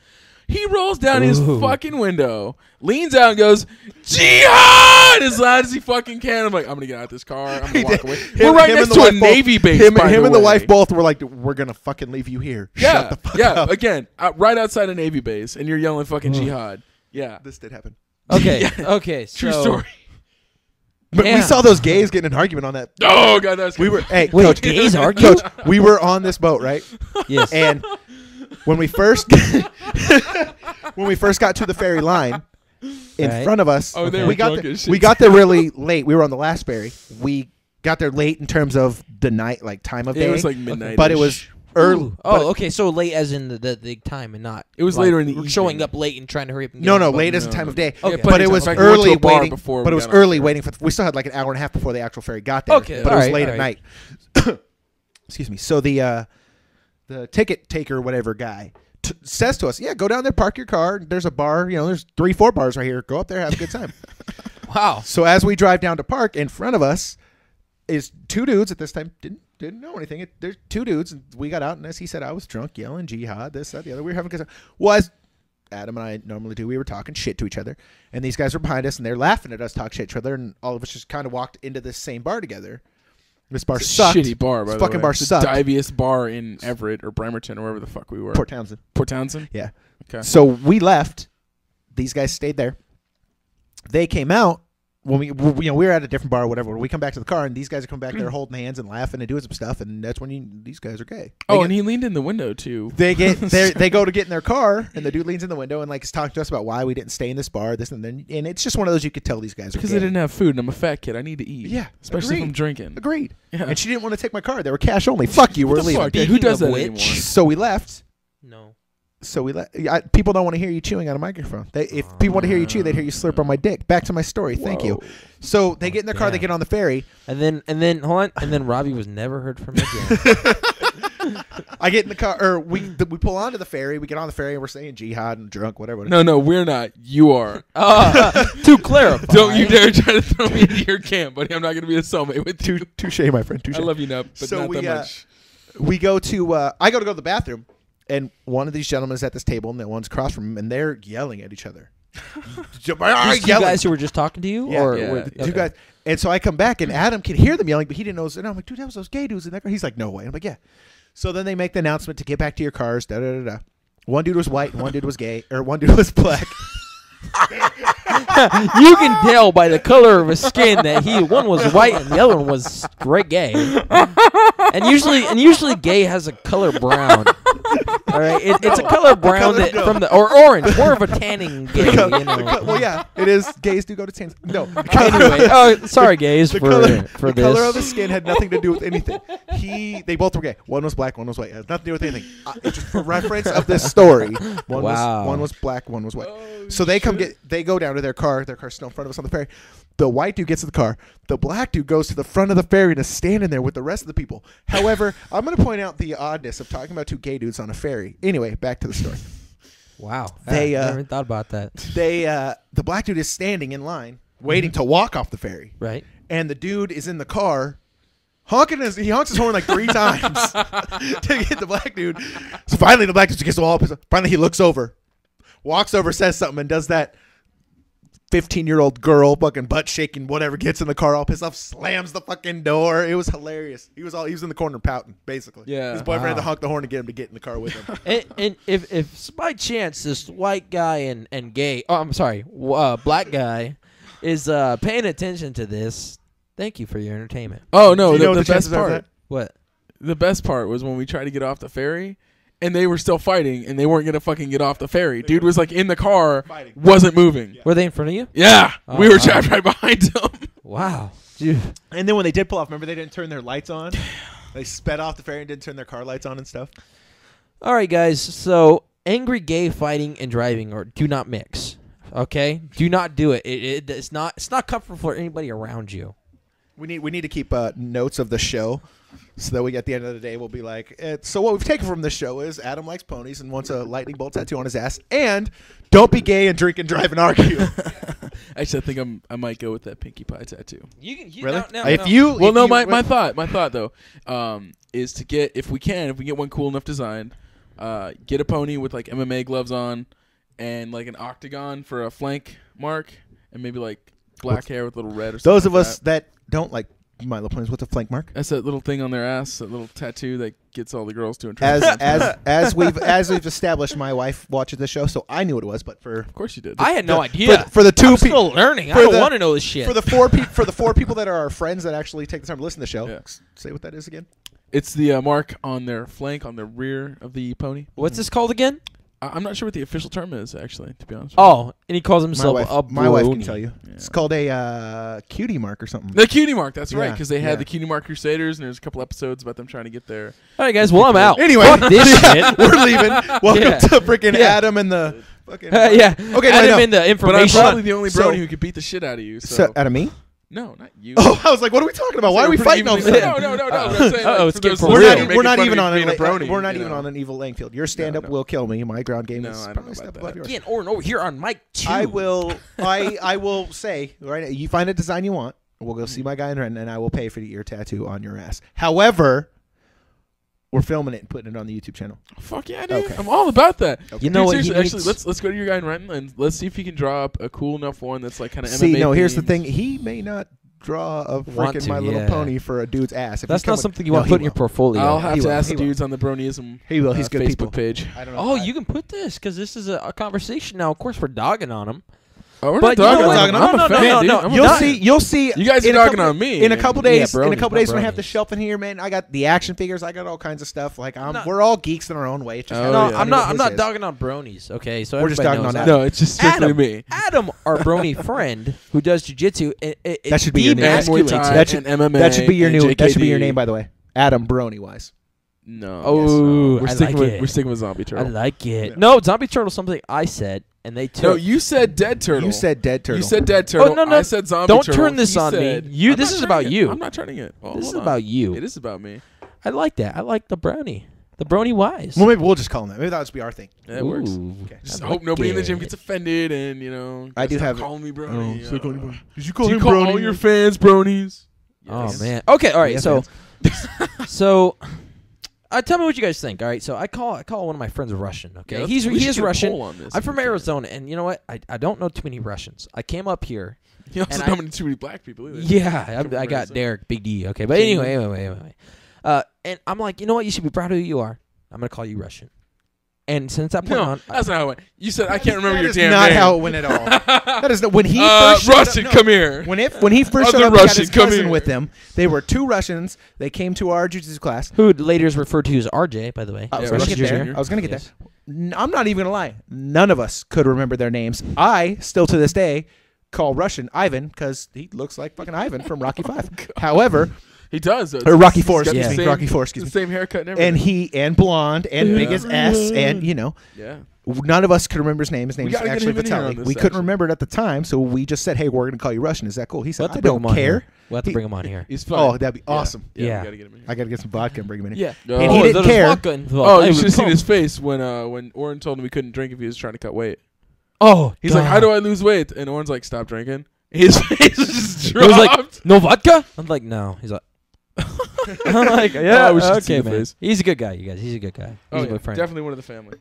He rolls down his fucking window, leans out, and goes, "Jihad!" as loud as he fucking can. I'm like, I'm gonna get out of this car. I'm gonna walk away. We're right next to a Navy base. Him by and the the way. wife both were like, "We're gonna fucking leave you here." Yeah, Shut the fuck yeah. up. Again, right outside a Navy base, and you're yelling fucking jihad. Yeah, This did happen. Okay, okay. true so, story. But we Yeah. saw those gays getting in an argument on that. Oh god, that's We were, hey, Wait, coach, gays argue? coach, we were on this boat, right? Yes. And when we first got to the ferry line, in Right. front of us, Oh, they we were got drunk there, as shit. we got there really late. We were on the last ferry. We got there late in terms of the night, like time of day. It was like midnight, but it was early. Ooh. but- Oh, okay. So late as in the time and not. It was like, later in the evening. showing up late and trying to hurry up. And get No, on no, the boat. late as a No. time of day. Okay. But it In was fact, we went to early a bar waiting. before But it we was got on early the waiting for. We still had like an hour and a half before the actual ferry got there. Okay, but it was alright, late at alright. night. Excuse me. So the ticket taker, whatever guy, says to us, "Yeah, go down there, park your car. There's a bar. There's 3-4 bars right here. Go up there, have a good time." Wow. So as we drive down to park, in front of us is two dudes at this time. Didn't know anything. There's two dudes, and we got out, and as he said, I was drunk, yelling jihad, this, that, the other. We were having a good time. Well, as Adam and I normally do, we were talking shit to each other, and these guys were behind us, and they're laughing at us talk shit to each other, and all of us just kind of walked into this same bar together. This bar It's a sucked. shitty bar, by This the fucking way. bar It's the sucked. diviest bar in Everett or Bremerton or wherever the fuck we were. Port Townsend. Port Townsend. Yeah. Okay. So we left. These guys stayed there. They came out when we were at a different bar or whatever. We come back to the car, and these guys are coming back there holding hands and laughing and doing some stuff, and that's when these guys are gay. They Oh, get- and he leaned in the window too. They they go to get in their car, and the dude leans in the window and like is talking to us about why we didn't stay in this bar, this and then, and it's just one of those you could tell these guys are Because gay. they didn't have food, and I'm a fat kid. I need to eat. Yeah, especially if agreed. I'm drinking. Agreed. Yeah. And she didn't want to take my car. They were cash only. Fuck you. We're What the leaving. fuck? Yeah, who does that Speaking of anymore? which- So we left. No. So we people don't want to hear you chewing on a microphone. If people want to hear you chew, they'd hear you slurp on my dick. Back to my story. Thank you. So they get in their car. They damn. get on the ferry. And then hold on. And then Robbie was never heard from again. I get in the car, or we pull onto the ferry. We get on the ferry, and we're saying jihad and drunk, whatever. No, we're not. You are. To clarify. Don't you dare try to throw me into your camp, buddy. I'm not going to be a cellmate with you. Touche, my friend. Touche. I love you, Nup, but So not we, that much. We go to. I go to the bathroom, and one of these gentlemen is at this table, and the one's across from him, and they're yelling at each other. These two guys who were just talking to you, Yeah, or yeah. were- Two okay. guys. And so I come back, and Adam can hear them yelling, but he didn't know. And I'm like, dude, that was those gay dudes in that car. He's like, no way. I'm like, yeah. So then they make the announcement to get back to your cars. Da da da da. One dude was white, and one dude was gay, or one dude was black. You can tell by the color of his skin that one was white and the other one was straight gay. And usually gay has a color brown. All right, it's a color brown color- no. from the or orange, more of a tanning gay. You know. Well, yeah, it is. Gays do go to tans. No. Anyway, oh sorry, gays The for color, this. color of the skin had nothing to do with anything. They both were gay. One was black, one was white. It has nothing to do with anything. It's just for reference of this story. Wow. One was black, one was white. So they go down to their car. Their car's still in front of us on the ferry. The white dude gets to the car. The black dude goes to the front of the ferry and is standing there with the rest of the people. However, I'm going to point out the oddness of talking about two gay dudes on a ferry. Anyway, back to the story. Wow, They, I never even thought about that. The black dude is standing in line, waiting to walk off the ferry. Right. And the dude is in the car honking he honks his horn like 3 times to get the black dude. So finally the black dude gets all pissed off. Finally he looks over, walks over, says something, and does that 15-year-old girl fucking butt shaking, whatever, gets in the car all pissed off, slams the fucking door. It was hilarious. He was in the corner pouting, basically. Yeah. His boyfriend had to Wow. honk the horn to get him to get in the car with him. And if by chance this white guy and gay, black guy is paying attention to this, Thank you for your entertainment. Oh no, Do you know what the the best chances are of part. that? What? The best part was when we tried to get off the ferry, and they were still fighting, and they weren't gonna fucking get off the ferry. Dude was like in the car, Fighting. wasn't moving. Were they in front of you? Yeah, Oh, we were wow. trapped right behind them. Wow. Dude. And then when they did pull off, remember they didn't turn their lights on? They sped off the ferry and didn't turn their car lights on and stuff. All right, guys. So angry gay fighting and driving do not mix. Okay? Do not do it. It's not comfortable for anybody around you. We need to keep notes of the show so that we at the end of the day we'll be like, so what we've taken from this show is Adam likes ponies and wants a lightning bolt tattoo on his ass, and don't be gay and drink and drive and argue. Actually, I think I might go with that Pinkie Pie tattoo. You Really? now, If you Well, if no, you- my thought though, is to get if we get one cool enough design, get a pony with like MMA gloves on, and like an octagon for a flank mark, and maybe like black hair with a little red or something. those of like us that don't like My Little Ponies, what's a flank mark? That's that little thing on their ass, that little tattoo that gets all the girls doing. As we've established, my wife watches the show, so I knew what it was. But for Of course you did. I had no idea. for the two I'm people, still learning. I for don't the- want to know this shit. for the four people that are our friends that actually take the time to listen to the show, Yeah. say what that is again. It's the mark on their flank, on the rear of the pony. What's this called again? I'm not sure what the official term is, actually, to be honest. Oh, and he calls himself a My wife can brony. tell you. Yeah. It's called a cutie mark or something. The cutie mark, that's right, Yeah, because they had yeah. the cutie mark crusaders, and there's a couple episodes about them trying to get there. All right, guys. Well, I'm out. Anyway, Fuck this shit. we're leaving. Welcome Yeah. to freaking Yeah. Adam and the fucking. Yeah. Okay, Add no, him in the But I'm information. probably the only So- brony who could beat the shit out of you. So, So, out of me? no, not you. Oh, I was like, what are we talking about? Why are we fighting all of a sudden? No. I'm saying, Uh-oh, like, it's for getting those for We're real. not, listeners we're making not fun even of on being a brony. we're not you even know. on an evil playing field. Your stand up no. will kill me. My ground game No, is I don't probably know a step about above that. yours. Again, over here on mic 2. I will say right now, you find a design you want, we'll go see my guy in Renton, and I will pay for the ear tattoo on your ass. However, we're filming it and putting it on the YouTube channel. Fuck yeah, dude. Okay. I'm all about that. You know Dude, what he seriously, needs? actually, let's go to your guy in Renton and let's see if he can draw up a cool enough one that's like kind of MMA. See, no, here's the themed. thing. He may not draw a Want freaking to, My Little yeah. Pony for a dude's ass. If That's he's coming- not something you No, want to he put in your will. portfolio. I'll have He to will, ask he the will. dudes on the Bronyism He will. He's good Facebook people. page. I don't know. Oh, you can put this because this is a conversation now. Of course, we're dogging on him. Oh, we're But not you know dogging what? on him. No, I'm a no, fan, no, dude. no, I'm a You'll fan. see. You'll see. You guys are in a dogging couple- on me. In a couple Yeah, days. In a bronies, couple not days, when I have bronies. the shelf in here, man, I got the action figures. I got all kinds of stuff. Like No. we're all geeks in our own way. It's just Oh, No, yeah. I'm what not. I'm his not is. dogging on bronies. Okay, so We're just everybody dogging knows on that. No, it's just strictly Adam, me. Adam, our brony friend who does jujitsu, That should be your name. And Muay Thai That should- and MMA. That should be your and new. That should be your JKD. name, by the way. Adam Brony wise. No. Oh, we're I sticking like with it. we're sticking with Zombie I Turtle. like it. Yeah. No, zombie turtle. Something I said, and they took. No, you said Dead Turtle. You said dead turtle. You said Dead Turtle. no, no. I said Zombie Don't Turtle. turn this He on me. said- You- I'm this not is turning about it. you. I'm not turning it. Oh, This is hold on. about you. It is about me. I like that. I like the brownie. The brony wise. Well, maybe we'll just call him that. Maybe that'll just be our thing. That works. Ooh, Okay. Just I hope like nobody in the gym it. gets offended, and you know. I do stop have- calling me brony. Oh, so calling you brony. Did you Do you call all your fans bronies? Oh Yes. man. Okay. All right. Yeah, so, so, tell me what you guys think. All right. So I call one of my friends Russian. Okay. Yeah, he we should is get a Russian. poll on this I'm if from we can. Arizona, and you know what? I don't know too many Russians. I came up here. You also And don't know too many black people either. Yeah, Come from I got Arizona. Derek, Big D. Okay, but anyway. And I'm like, you know what? You should be proud of who you are. I'm gonna call you Russian. And since I put No, on, that's not how it went. You said I can't remember That your is damn not name. how it went at all. That is not, when he first showed Russian, up, no. come here. When he first showed Other up, he got Russian, his come cousin here. with him. They were two Russians. They came to our jiu-jitsu class. who later is referred to as RJ, by the way. I was Yeah, going to Russian get there. Jr. I was going to get Yes. there. I'm not even going to lie. None of us could remember their names. I still to this day call Russian Ivan because he looks like fucking Ivan from Rocky V. However, He does. or Rocky He's IV, got the excuse me. same- Rocky IV, excuse the me. same haircut and And everything. blonde and big Yeah. as S and Yeah. none of us could remember his name. His name is gotta get actually him in here on Vitaly. this, We couldn't actually. remember it at the time, so we just said, "Hey, we're going to call you Russian." Is that cool? He said, We'll have "I to bring him don't on care." here. We'll have to He- bring him on here. He's fun. Oh, that'd be awesome. Yeah, Yeah. we gotta get him in here. I got to get some vodka and bring him in. Yeah. And he didn't there's care. vodka involved. Oh, I you would should have seen come. his face when Orrin told him we couldn't drink if he was trying to cut weight. Oh, He's like, God. "How do I lose weight?" And Orrin's like, "Stop drinking." His face was just He dropped. was like, no vodka? I'm like, no. He's like, I'm like, yeah, Oh, we should see okay, the man. face. He's a good guy, you guys. He's a good guy. Oh, He's a yeah, good friend. definitely one of the family.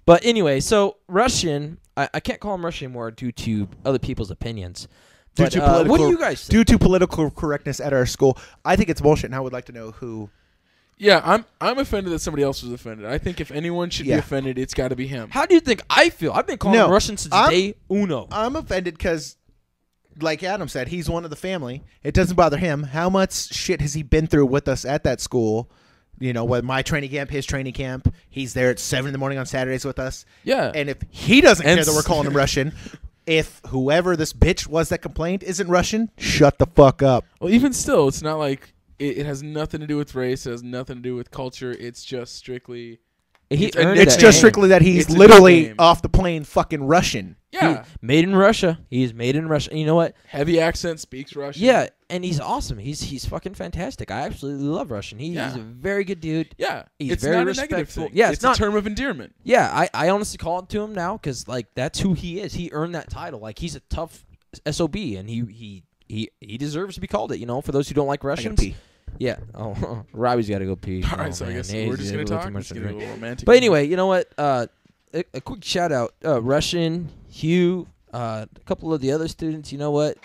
But anyway, so Russian, I can't call him Russian anymore due to other people's opinions. Due But, to what do political- you guys think? Due to political correctness at our school, I think it's bullshit, and I would like to know who. Yeah, I'm offended that somebody else was offended. I think if anyone should be Yeah. offended, it's got to be him. How do you think I feel? I've been calling No, him Russian since I'm- day uno. I'm offended because like Adam said, he's one of the family. It doesn't bother him. How much shit has he been through with us at that school? You know, with my training camp, his training camp. He's there at 7 a.m. on Saturdays with us. Yeah. And if he doesn't And care that we're calling him Russian, if whoever this bitch was that complained isn't Russian, shut the fuck up. Well, even still, it's not like it has nothing to do with race. It has nothing to do with culture. It's just strictly. He It's a earned It's that just name. strictly that he's It's a literally nickname. off the plane fucking Russian. Yeah. Made in Russia. He's made in Russia. And you know what? Heavy accent, speaks Russian. Yeah, and he's awesome. He's fucking fantastic. I absolutely love Russian. He's a very good dude. Yeah. He's it's very not a respectful. negative thing. Yeah, it's not a term of endearment. Yeah, I honestly call it to him now because like that's who he is. He earned that title. Like he's a tough SOB, and he deserves to be called it. You know, for those who don't like Russians. pee. Yeah. Oh, Robbie's got to go pee. All right, so I man. guess He's we're just a going to little talk. too much It's to gonna be a drink. little romantic. But anyway, you know what? A quick shout out, Russian, Hugh, a couple of the other students. You know what?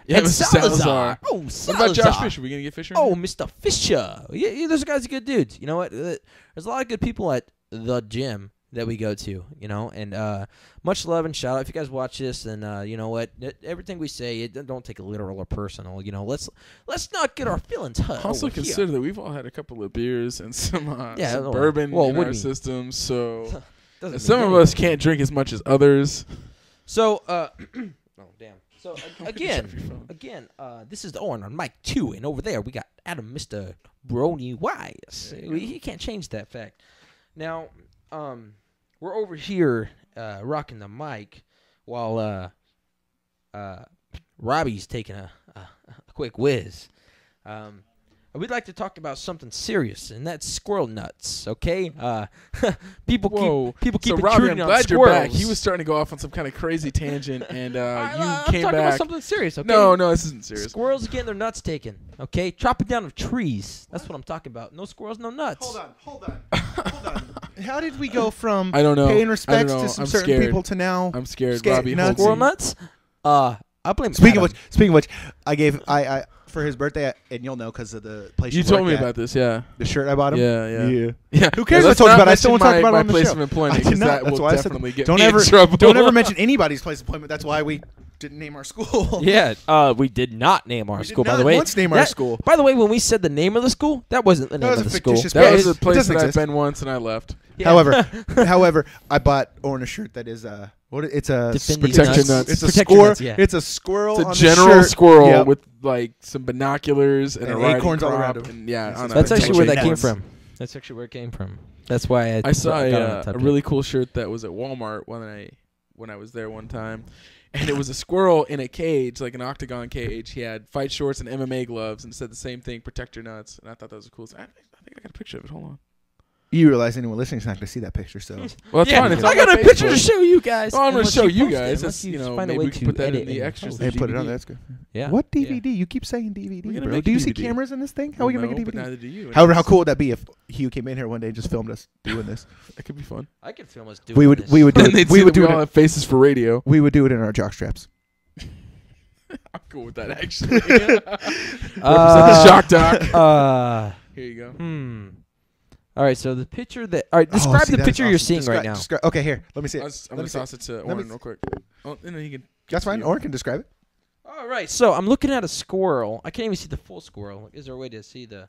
Yeah, and Mr. Salazar. Oh, What Salazar. about Josh Fisher? We going to get Fisher? Oh, Mr. Fisher. Yeah, those guys are good dudes. You know what? There's a lot of good people at the gym that we go to, you know, and much love and shout out. If you guys watch this, and you know what, everything we say, don't take it literal or personal. You know, let's not get our feelings hurt. Also over here. consider that we've all had a couple of beers and some, Yeah, some well, bourbon well, in what our do you mean? system, so Doesn't some mean of anything. us can't drink as much as others. So, oh damn. So Drop your phone. again, this is the Orrin on mic 2, and over there we got Adam, Mr. Brony Wise. He can't change that fact. Now, we're over here rocking the mic while Robbie's taking a quick whiz. We'd like to talk about something serious, and that's squirrel nuts. Okay, people keep So intruding Robbie, I'm on glad squirrels. you're back. He was starting to go off on some kind of crazy tangent, and I'm you came talking back. about something serious. Okay, No, this isn't serious. Squirrels are getting their nuts taken. Okay, chopping down of trees. That's what I'm talking about. No squirrels, no nuts. Hold on. How did we go from I don't know. paying I respects don't know. to some I'm certain scared. people to now? I'm scared. Scared Robbie, nuts. hold Squirrel me. nuts. I blame. Speaking Adam. of which, I for his birthday, and you'll know because of the place You you told work me at, about this, yeah. the shirt I bought him. Yeah. Who cares? Let's what I told you not about it. I still won't mention talk about my it on the place show. of employment, I did 'cause not. that That's will why I said definitely get don't me in ever trouble. don't ever mention anybody's place of employment. That's why we didn't name our school. Yeah, we did not name our We did school. By not the way, once name our school. By the way, when we said the name of the school, that wasn't the name was of a the school. fictitious That place. was a It place doesn't that I've exist. been once, and I left. Yeah. However, I bought Orrin a shirt that is it's a Defend protect your Protect your nuts. It's a Protect your squirrel. nuts, yeah. It's a squirrel. It's a on general the shirt. squirrel Yep. with like some binoculars and a And riding acorns all crop, around him. and yeah, This on is a That's actually where that Protect came your from. That's actually where it came from. That's why I saw got on a that really cool shirt that was at Walmart when I was there one time, and it was a squirrel in a cage, like an octagon cage. He had fight shorts and MMA gloves, and it said the same thing: "Protect your nuts." And I thought that was cool. I think I got a picture of it. Hold on. You realize anyone listening is not going to see that picture, so Well, that's Yeah, fine. It's I on got my a picture to Facebook. show you guys. Oh, I'm going to unless show you post it, guys. unless That's, you find find maybe a way we can to put that in edit the and extras. post they it. put it on DVD. there. That's good. Yeah. What yeah. DVD? You keep saying DVD, We're gonna bro. make Do you a see DVD. cameras in this thing? How are we No, going to make a but DVD? neither do you. How cool would that be if Hugh came in here one day and just filmed us doing this? That could be fun. I could film us doing We would this. do And they'd it. We see would that do we all it. have faces for radio. We would do it in our jock straps. I'm cool with that, actually. Represent the shock doc. Here you go. All right, so the picture that... All right, describe the picture you're seeing right now. Okay, here. Let me see I'm it. going to toss it to Orrin real quick. Oh, and then he can. That's fine. Orrin can describe it. All right, so I'm looking at a squirrel. I can't even see the full squirrel. Is there a way to see the...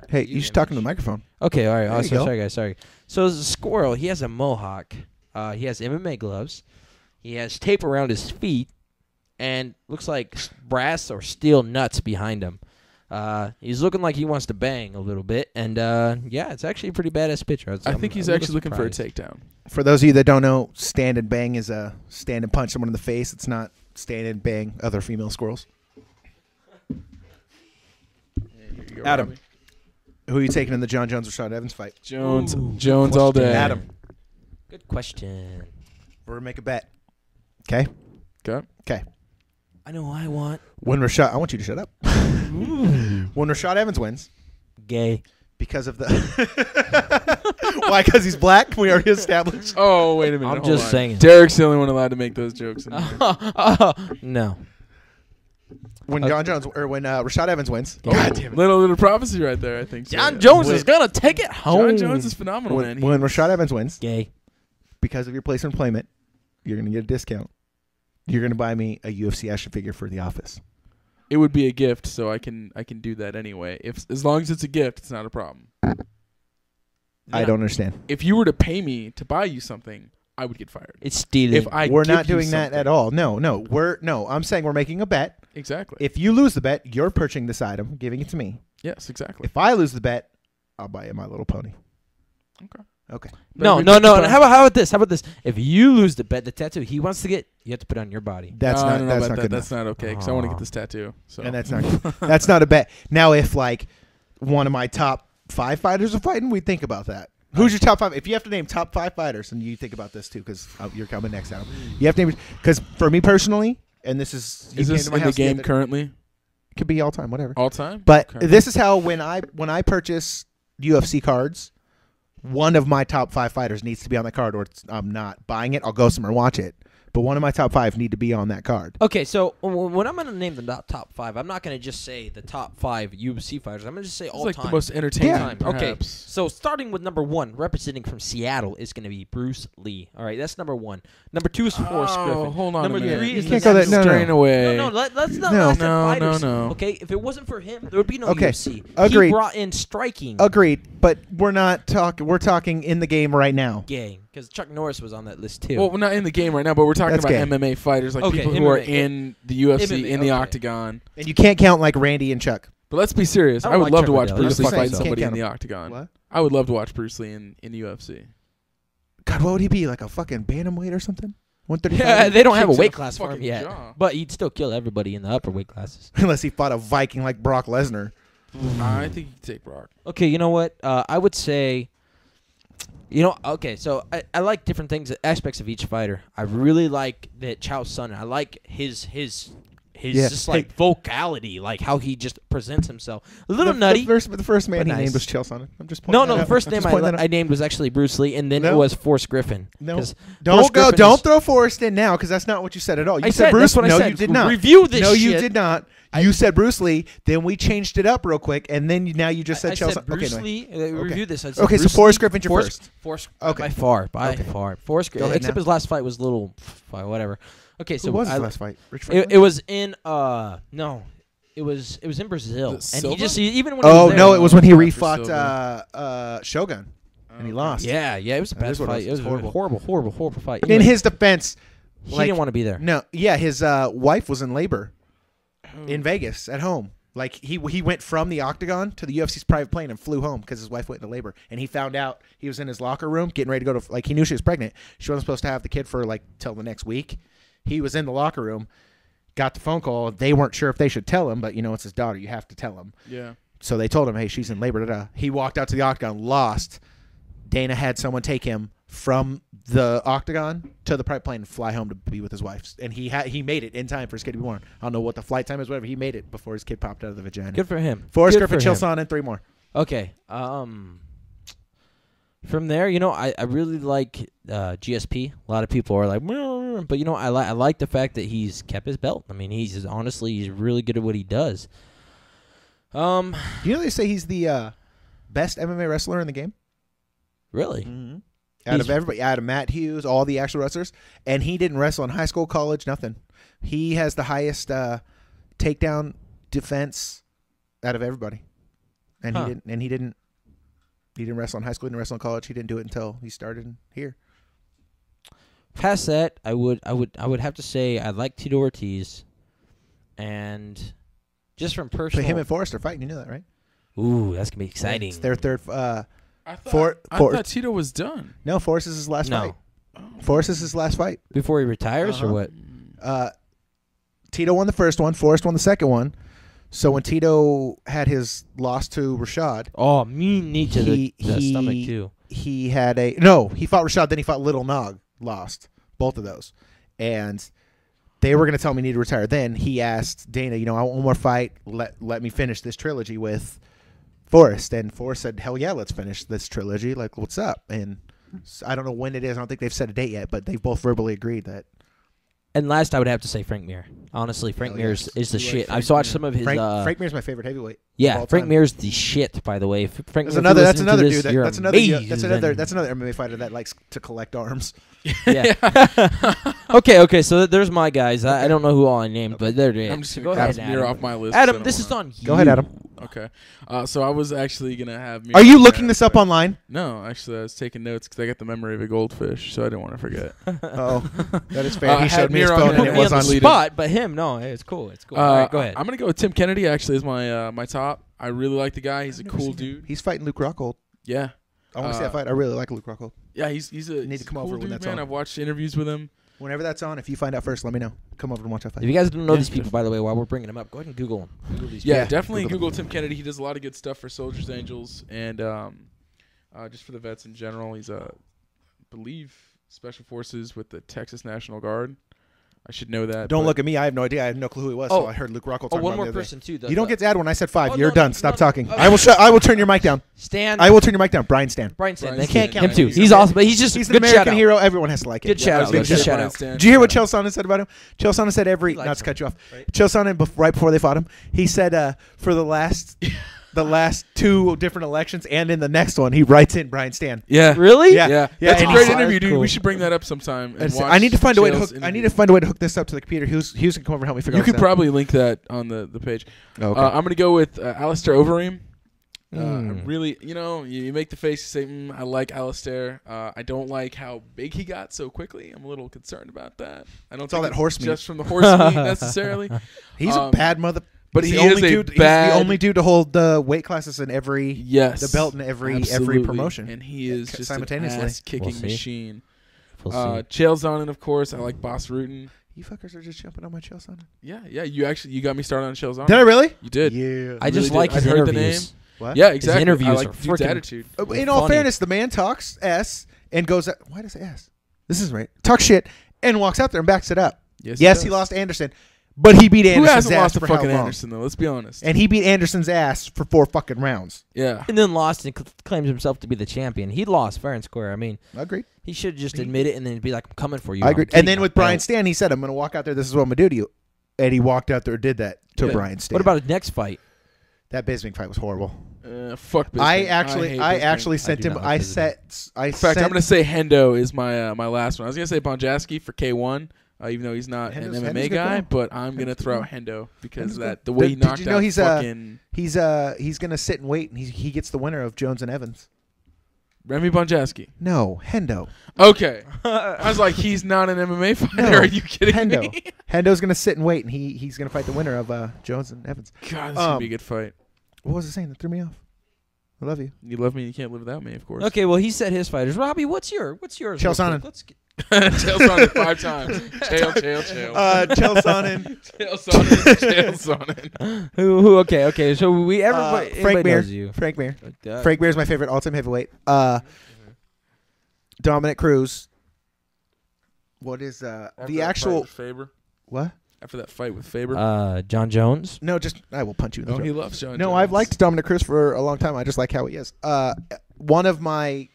Hey, you should talk into the microphone. Okay, all right. There you go. Sorry, guys. Sorry. So there's a squirrel. He has a mohawk. He has MMA gloves. He has tape around his feet, and looks like brass or steel nuts behind him. He's looking like he wants to bang a little bit, and yeah, it's actually a pretty badass picture. I think he's actually looking for a takedown. For those of you that don't know, stand and bang is a stand and punch someone in the face. It's not stand and bang other female squirrels. Here you go, Adam. Robbie. Who are you taking in the John Jones Rashad Evans fight? Jones Ooh, all question. day. Adam. Good question. We're gonna make a bet. Okay. Okay. Okay. I know I want When Rashad, I want you to shut up. When Rashad Evans wins, gay. because of the why? Because he's black. We already established. Oh, wait a minute. I'm hold just on. saying. Derek's the only one allowed to make those jokes. In here. No. When John Jones or when Rashad Evans wins, Oh, God damn it. little prophecy right there, I think. So, John yeah. Jones is gonna take it home. John Jones is phenomenal, man. When Rashad Evans wins, gay. because of your place of employment, you're gonna get a discount You're gonna buy me a UFC action figure for the office. It would be a gift, so I can do that anyway. If as long as it's a gift, it's not a problem. I don't understand. If you were to pay me to buy you something, I would get fired. It's stealing. If I We're give not you doing that at all. No. I'm saying we're making a bet. Exactly. If you lose the bet, you're purchasing this item, giving it to me. Yes, exactly. If I lose the bet, I'll buy you My Little Pony. Okay. No. But How about this? How about this? If you lose the bet, the tattoo he wants to get, you have to put it on your body. That's not. no, That's but not good. That's enough. not okay because I want to get this tattoo. So And that's not. That's not a bet. Now, if like one of my top 5 fighters are fighting, we think about that. Who's your top 5? If you have to name top 5 fighters, and you think about this too, because you're coming next, Adam. You have to name because for me personally, and this is is this in the game currently? It could be all time, whatever. All time. But Okay. this is how when I purchase UFC cards, one of my top 5 fighters needs to be on that card, or I'm not buying it. I'll go somewhere and watch it. But one of my top 5 need to be on that card. Okay, so when I'm going to name the top 5, I'm not going to just say the top 5 UFC fighters. I'm going to just say It's all like time. the most entertaining. Yeah. Okay, perhaps. so starting with number 1, representing from Seattle, is going to be Bruce Lee. All right, that's number 1. Number 2 is Forrest Griffin. Hold on. Number a minute. 3 is You can't go that- no, Straying away. No, let's not. No. I said No, fighters. no. Okay, if it wasn't for him, there would be no Okay, UFC. agreed. He brought in striking Agreed. But we're not talking. We're talking in the game right now. gang because Chuck Norris was on that list too. Well, we're not in the game right now, but we're talking That's about gay. MMA fighters, like Okay, people who are MMA. in the UFC, MMA, in the okay. octagon. And you can't count like Randy and Chuck. But let's be serious. I I don't would like love to Chuck watch Liddell. Bruce Lee That's what I'm fight saying. somebody Can't in the count octagon. What? I would love to watch Bruce Lee in UFC. God, what would he be? Like a fucking bantamweight or something? 135? yeah, they don't have a Kicks in weight the class for him fucking yet, jaw. but he'd still kill everybody in the upper weight classes. Unless he fought a Viking like Brock Lesnar. I think you could take Brock. Okay, you know what? I would say, okay, so I like different things, aspects of each fighter. I really like that Chael Sonnen. I like his Yeah. just like vocality, like how he just presents himself. A little The nutty. first man but he nice. named was Chael Sonnen. I'm just pointing No, that the out. first I'm name just pointing that I out. named was actually Bruce Lee, and then No. it was Forrest Griffin. No. 'Cause Don't Forrest go. Griffin Don't is- throw Forrest in now because that's not what you said at all. You I said said- Bruce. that's what I no, said. you did not. Review this No, you shit. did not. You said Bruce Lee. Then we changed it up real quick, and then now you just said I Chael said Sonnen. Bruce Okay, Lee. Okay. Review this. I said Okay, so Bruce Forrest Lee, Griffin's your first. Forrest, Okay. by far. Okay. Forrest Go Griffin. ahead Except now. his last fight was a little, whatever. Okay, so Who was his I- last fight? Rich It, Franklin? it was in no, it was in Brazil, Was it and Silva? he just even when he Oh was there, no, it was when he After refought Silva. Shogun, and he lost. yeah, it was a That bad is what it fight. was. It was It's a horrible fight. In Anyway, his defense, he like- didn't want to be there. no, yeah, his wife was in labor in Vegas at home. Like he went from the octagon to the UFC's private plane and flew home because his wife went into labor, and he found out he was in his locker room getting ready to go to like he knew she was pregnant. She wasn't supposed to have the kid for like till the next week. He was in the locker room, got the phone call. They weren't sure if they should tell him, but it's his daughter. You have to tell him. Yeah. So they told him, hey, she's in labor. Da-da. He walked out to the octagon, lost. Dana had someone take him from the octagon to the private plane and fly home to be with his wife. And he made it in time for his kid to be born. I don't know what the flight time is, whatever. He made it before his kid popped out of the vagina. Good for him. Forrest Good Griffin, for Chael him. Sonnen, and 3 more. Okay. From there, I really like GSP. A lot of people are like, "Well," but I like the fact that he's kept his belt. I mean, he's really good at what he does. You know they say he's the best MMA wrestler in the game? Really? Out of everybody, out of Matt Hughes, all the actual wrestlers. And he didn't wrestle in high school, college, nothing. He has the highest takedown defense out of everybody. And Huh. he didn't wrestle in high school, he didn't wrestle in college. He didn't do it until he started here. Past that, I would have to say I like Tito Ortiz, and just from But personal. him and Forrest are fighting, you know that, right? Ooh, that's gonna be exciting. It's their third I For- thought Tito was done. no, Forrest is his last No. fight. Forrest is his last fight. Before he retires, or Uh-huh. what? Tito won the first one, Forrest won the second one. So when Tito had his loss to Rashad, Oh, mean knee to the he stomach too. he fought Rashad, then he fought Little Nog, lost both of those, and they were going to tell me he needed to retire. Then he asked Dana, I want one more fight. Let me finish this trilogy with Forrest, and Forrest said, hell yeah, let's finish this trilogy. Like, what's up? And I don't know when it is. I don't think they've set a date yet, but they've both verbally agreed that. And last, I would have to say Frank Mir. Honestly, Frank Hell Mir yes. is the You like shit. Frank I've watched Mir. some of his. Frank Mir's my favorite heavyweight. of Yeah, all Frank time. Mir's the shit. By the way, Frank That's Mir, another. if That's you listen to another this, dude. you're That's another amazing. MMA fighter that likes to collect arms. Yeah. Okay. So there's my guys. I don't know who all I named, but they're it. I'm just So gonna go ahead, cross Mir Adam. off my list. 'cause I Adam, don't this is wanna- on you. Go ahead, Adam. Okay. So I was actually gonna have. Mir Are you on looking there, this up but- online? No, actually, I was taking notes because I got the memory of a goldfish, so I didn't want to forget. Oh, that is fair. I He had showed me his Mir on phone there. and it Put me was on on the lead. spot, but him, no. Hey, it's cool. It's cool. All right, go ahead. I'm gonna go with Tim Kennedy. Actually, is my top. I really like the guy. He's a I've never cool seen him. dude. He's fighting Luke Rockhold. Yeah, I want to see that fight. I really like Luke Rockhold. yeah. He's a Need to he's a come cool over when dude, that's man. on. I've watched interviews with him. Whenever that's on, if you find out first, let me know. Come over and watch that If fight. you guys don't know Yeah, these people, by the way, while we're bringing them up, go ahead and Google them. Google these Yeah, Yeah, definitely Google Google Tim Kennedy. He does a lot of good stuff for Soldiers Angels and just for the vets in general. He's believe Special Forces with the Texas National Guard. I should know that. Don't but- look at me. I have no idea. I have no clue who he was. Oh. So I heard Luke Rockhold. Oh, talking one about more him the other person, day. too. You don't get to add one. I said 5. Oh, You're no, done. no, Stop no. talking. Okay. I will turn your mic down. Stan. I will turn your mic down. Brian Stan. Brian Stan. Brian Thank Stan. you. Can't Him too. count. He's awesome, but he's just He's an good shout American out. hero. Everyone has to like it. Good shout out. Big Good shout shout out. out. Did you hear what Chael Sonnen said about him? Chael Sonnen said He likes not to him, cut you off. right? Chael Sonnen, right before they fought him, he said for the last 2 different elections and in the next one, he writes in Brian Stan. Yeah. Really? Yeah. Yeah, Yeah, that's a and great he's- interview, dude. cool. We should bring that up sometime. And I need to find a way to Chael's hook. I need interview. to find a way to hook this up to the computer. He was gonna come over and help me figure You out. could probably link that on the page. Okay. I'm gonna go with Alistair Overeem. I Mm. really, you make the face. You say, I like Alistair. I don't like how big he got so quickly. I'm a little concerned about that. I don't It's all think that horse meat. just from the horse meat necessarily. He's a bad mother. But he's he the only is a dude, bad. He's the only dude to hold the weight classes in every Yes, the belt in every absolutely. promotion. and he is just simultaneously. an ass-kicking We'll see. machine. We'll see. Chael Sonnen, of course. I like Boss Rutan. You fuckers are just jumping on my Chael Sonnen. Yeah. You got me started on Chael Sonnen. Did I really? You did. Yeah. I just really like did. his I'd heard the interviews. What? Yeah, exactly. interviews I like are the dude's freaking- attitude. In all funny. fairness, the man talks S and goes. Why does it S? This is right. Talks shit and walks out there and backs it up. Yes, he does. lost Anderson, but he beat Who Anderson's hasn't ass lost to for how fucking long? Anderson though? Let's be honest. And he beat Anderson's ass for 4 fucking rounds. Yeah. And then lost and claims himself to be the champion. He lost fair and square. I mean, Agreed. he should just admit it and then be like, I'm coming for you. I I'm agree. taking And then my with Brian belt. Stan, he said, "I'm going to walk out there. This is what I'm going to do to you." And he walked out there and did that to Yeah. Brian Stan. What about his next fight? that Bisping fight? Was horrible. Fuck Bisping. I hate actually Bisping. sent do him. not I like Bisping. set. In fact, I'm gonna say Hendo is my my last one. I was gonna say Bonjasky for K1, even though he's not Hendo's an good MMA guy, call. but I'm gonna Hendo's throw good. Hendo because Hendo's that good. the way he Did you knocked know out he's, fucking He's gonna sit and wait, and he gets the winner of Jones and Evans. Remy Bonjasky. No, Hendo. Okay, I was like, he's not an MMA fighter. No, Are you kidding Hendo. me? Hendo's gonna sit and wait, and he's gonna fight the winner of Jones and Evans. God, this gonna be a good fight. What was I saying? That threw me off. I love you. You love me, you can't live without me, of course. Okay, well, he said his fighters. Robbie, what's yours? Chael real quick? Sonnen. Let's get, Chael Sonnen 5 times. Chael. Chael Sonnen. Chael Sonnen. who? Okay. So everybody Frank everybody Mir. knows you. Frank Mir. Uh, Frank Mir is my favorite all-time heavyweight. Dominic Cruz. What is the actual Faber. what? After that fight with Faber. John Jones. No, just I will punch you in the No, throat. he loves John. No, Jones. I've liked Dominic Cruz for a long time. I just like how he is. One of my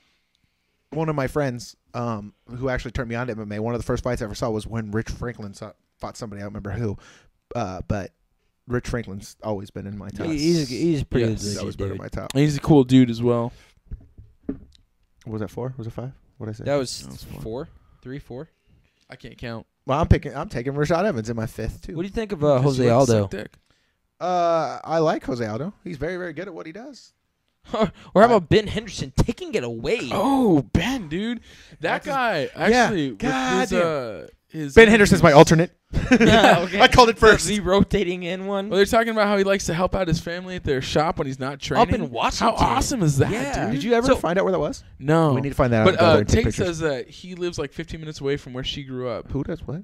friends who actually turned me on to MMA. One of the first fights I ever saw was when Rich Franklin fought somebody. I don't remember who, but Rich Franklin's always been in my top. He's pretty Yes. He's legit, always been in dude. my top. He's a cool dude as well. Was that 4? Was it 5? What did I say? That was That was fun. 4, 3, 4. I can't count. Well, I'm taking Rashad Evans in my 5th too. What do you think of Just Jose like Aldo? suck dick. I like Jose Aldo. He's very, very good at what he does. Or how about Ben Henderson taking it away? Oh, Ben, dude, that That's guy actually. with goddamn. his Ben Henderson's my alternate. Yeah, okay. I called it first. The rotating in one. Well, they're talking about how he likes to help out his family at their shop when he's not training. Up in Washington. How awesome is that, Yeah. dude? Did you ever So- find out where that was? No. We need to find that out. But and go there and take Tate pictures. says that he lives like 15 minutes away from where she grew up. Who does what?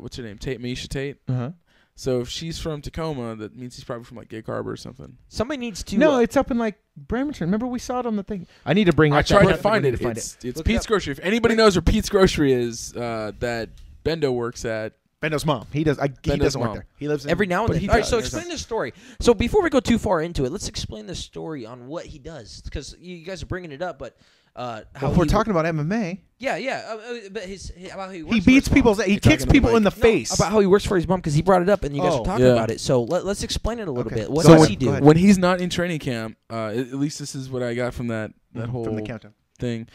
What's her name? Misha Tate. Uh-huh. So if she's from Tacoma, that means he's probably from like Gig Harbor or something. Somebody needs to. No, it's up in like Bremerton. Remember we saw it on the thing. I need to bring. I up that tried to reference. find We it. need to find It's Look it Pete's up. Grocery. If anybody knows where Pete's Grocery is, that Bendo works at. Bendo's mom. He does. He Bendo's doesn't work mom. there. He lives in, every now and but then. he All right, does. so There's explain a- this story. So before we go too far into it, let's explain the story on what he does, because you guys are bringing it up. But how If we're talking about MMA, yeah. But about how he works he for beats his mom. people. He You're kicks talking people about in the No, face. about how he works for his mom, because he brought it up and you guys Oh. are talking Yeah. about it. So let's explain it a little Okay. bit. What So does when- he go do? ahead. When he's not in training camp, at least this is what I got from that whole from the countdown. thing.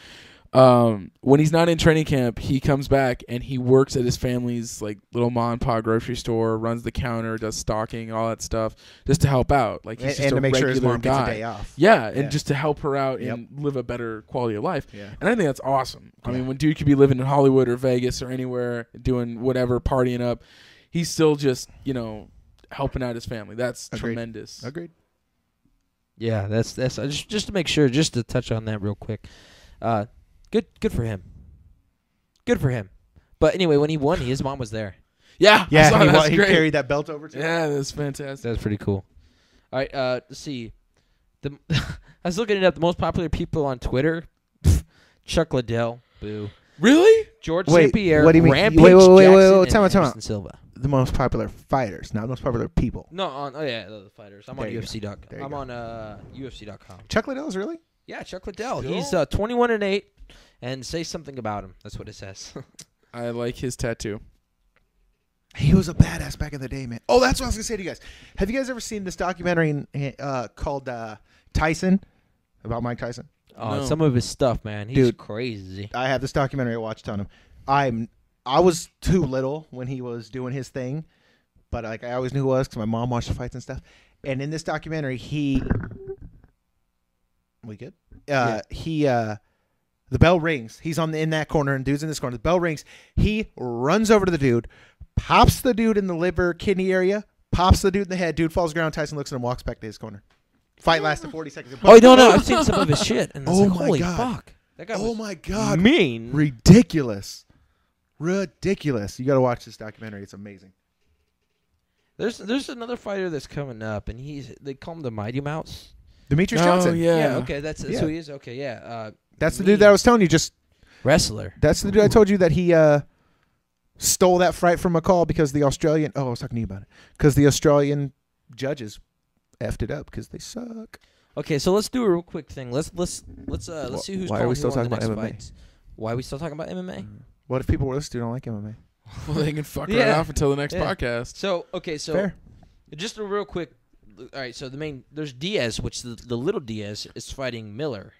When he's not in training camp, he comes back and he works at his family's like little mom and pop grocery store, runs the counter, does stocking and all that stuff, just to help out. Like he's just and a to make sure his regular mom guy. gets a day off. Yeah, and Yeah. just to help her out Yep. and live a better quality of life. Yeah. And I think that's awesome. I Yeah. mean, when dude could be living in Hollywood or Vegas or anywhere, doing whatever, partying up, he's still just helping out his family. That's Agreed. tremendous. Agreed. Yeah, that's just to make sure, just to touch on that real quick. Good for him. Good for him. But anyway, when he won, his mom was there. Yeah, I Yeah, saw that. That's he great. carried that belt over to him. Yeah, that's fantastic. That's pretty cool. All right, let's see. I was looking it up. The most popular people on Twitter: Chuck Liddell, boo. Really? George Wait, St. Pierre, what do you mean? Rampage Wait, Jackson, time and out. Anderson Silva. The most popular fighters, not most popular people. No, the fighters. I'm There on you UFC.com. There you I'm go. on UFC.com. Chuck Liddell's really? Yeah, Chuck Liddell. Still? He's 21-8, and say something about him. That's what it says. I like his tattoo. He was a badass back in the day, man. Oh, that's what I was gonna say to you guys. Have you guys ever seen this documentary called Tyson, about Mike Tyson? Oh, No. some of his stuff, man. He's Dude. crazy. I have this documentary I watched on him. I was too little when he was doing his thing, but like I always knew who he was because my mom watched the fights and stuff. And in this documentary, we good? The bell rings. He's in that corner, and dude's in this corner. The bell rings. He runs over to the dude, pops the dude in the liver, kidney area, pops the dude in the head. Dude falls ground. Tyson looks at him, walks back to his corner. Fight lasted 40 seconds. Oh, no. I've seen some of his shit. And I was Oh like, my holy God. fuck. That guy Oh was my God. mean. Ridiculous. You got to watch this documentary. It's amazing. There's another fighter that's coming up, and they call him the Mighty Mouse. Demetrius Oh, Johnson. yeah. Okay, that's Yeah. who he is. Okay, yeah. That's the dude that I was telling you. Wrestler. That's the dude I told you that he stole that fight from McCall because the Australian. Oh, I was talking to you about it. Because the Australian judges effed it up because they suck. Okay, so let's do a real quick thing. Let's see who's Why are we calling still who on talking the about next MMA? fights. Why are we still talking about MMA? What if people were listening who don't like MMA? Well, they can fuck right Yeah. off until the next Yeah. podcast. So Fair. just a real quick. All right, so there's Diaz, which the little Diaz is fighting Miller.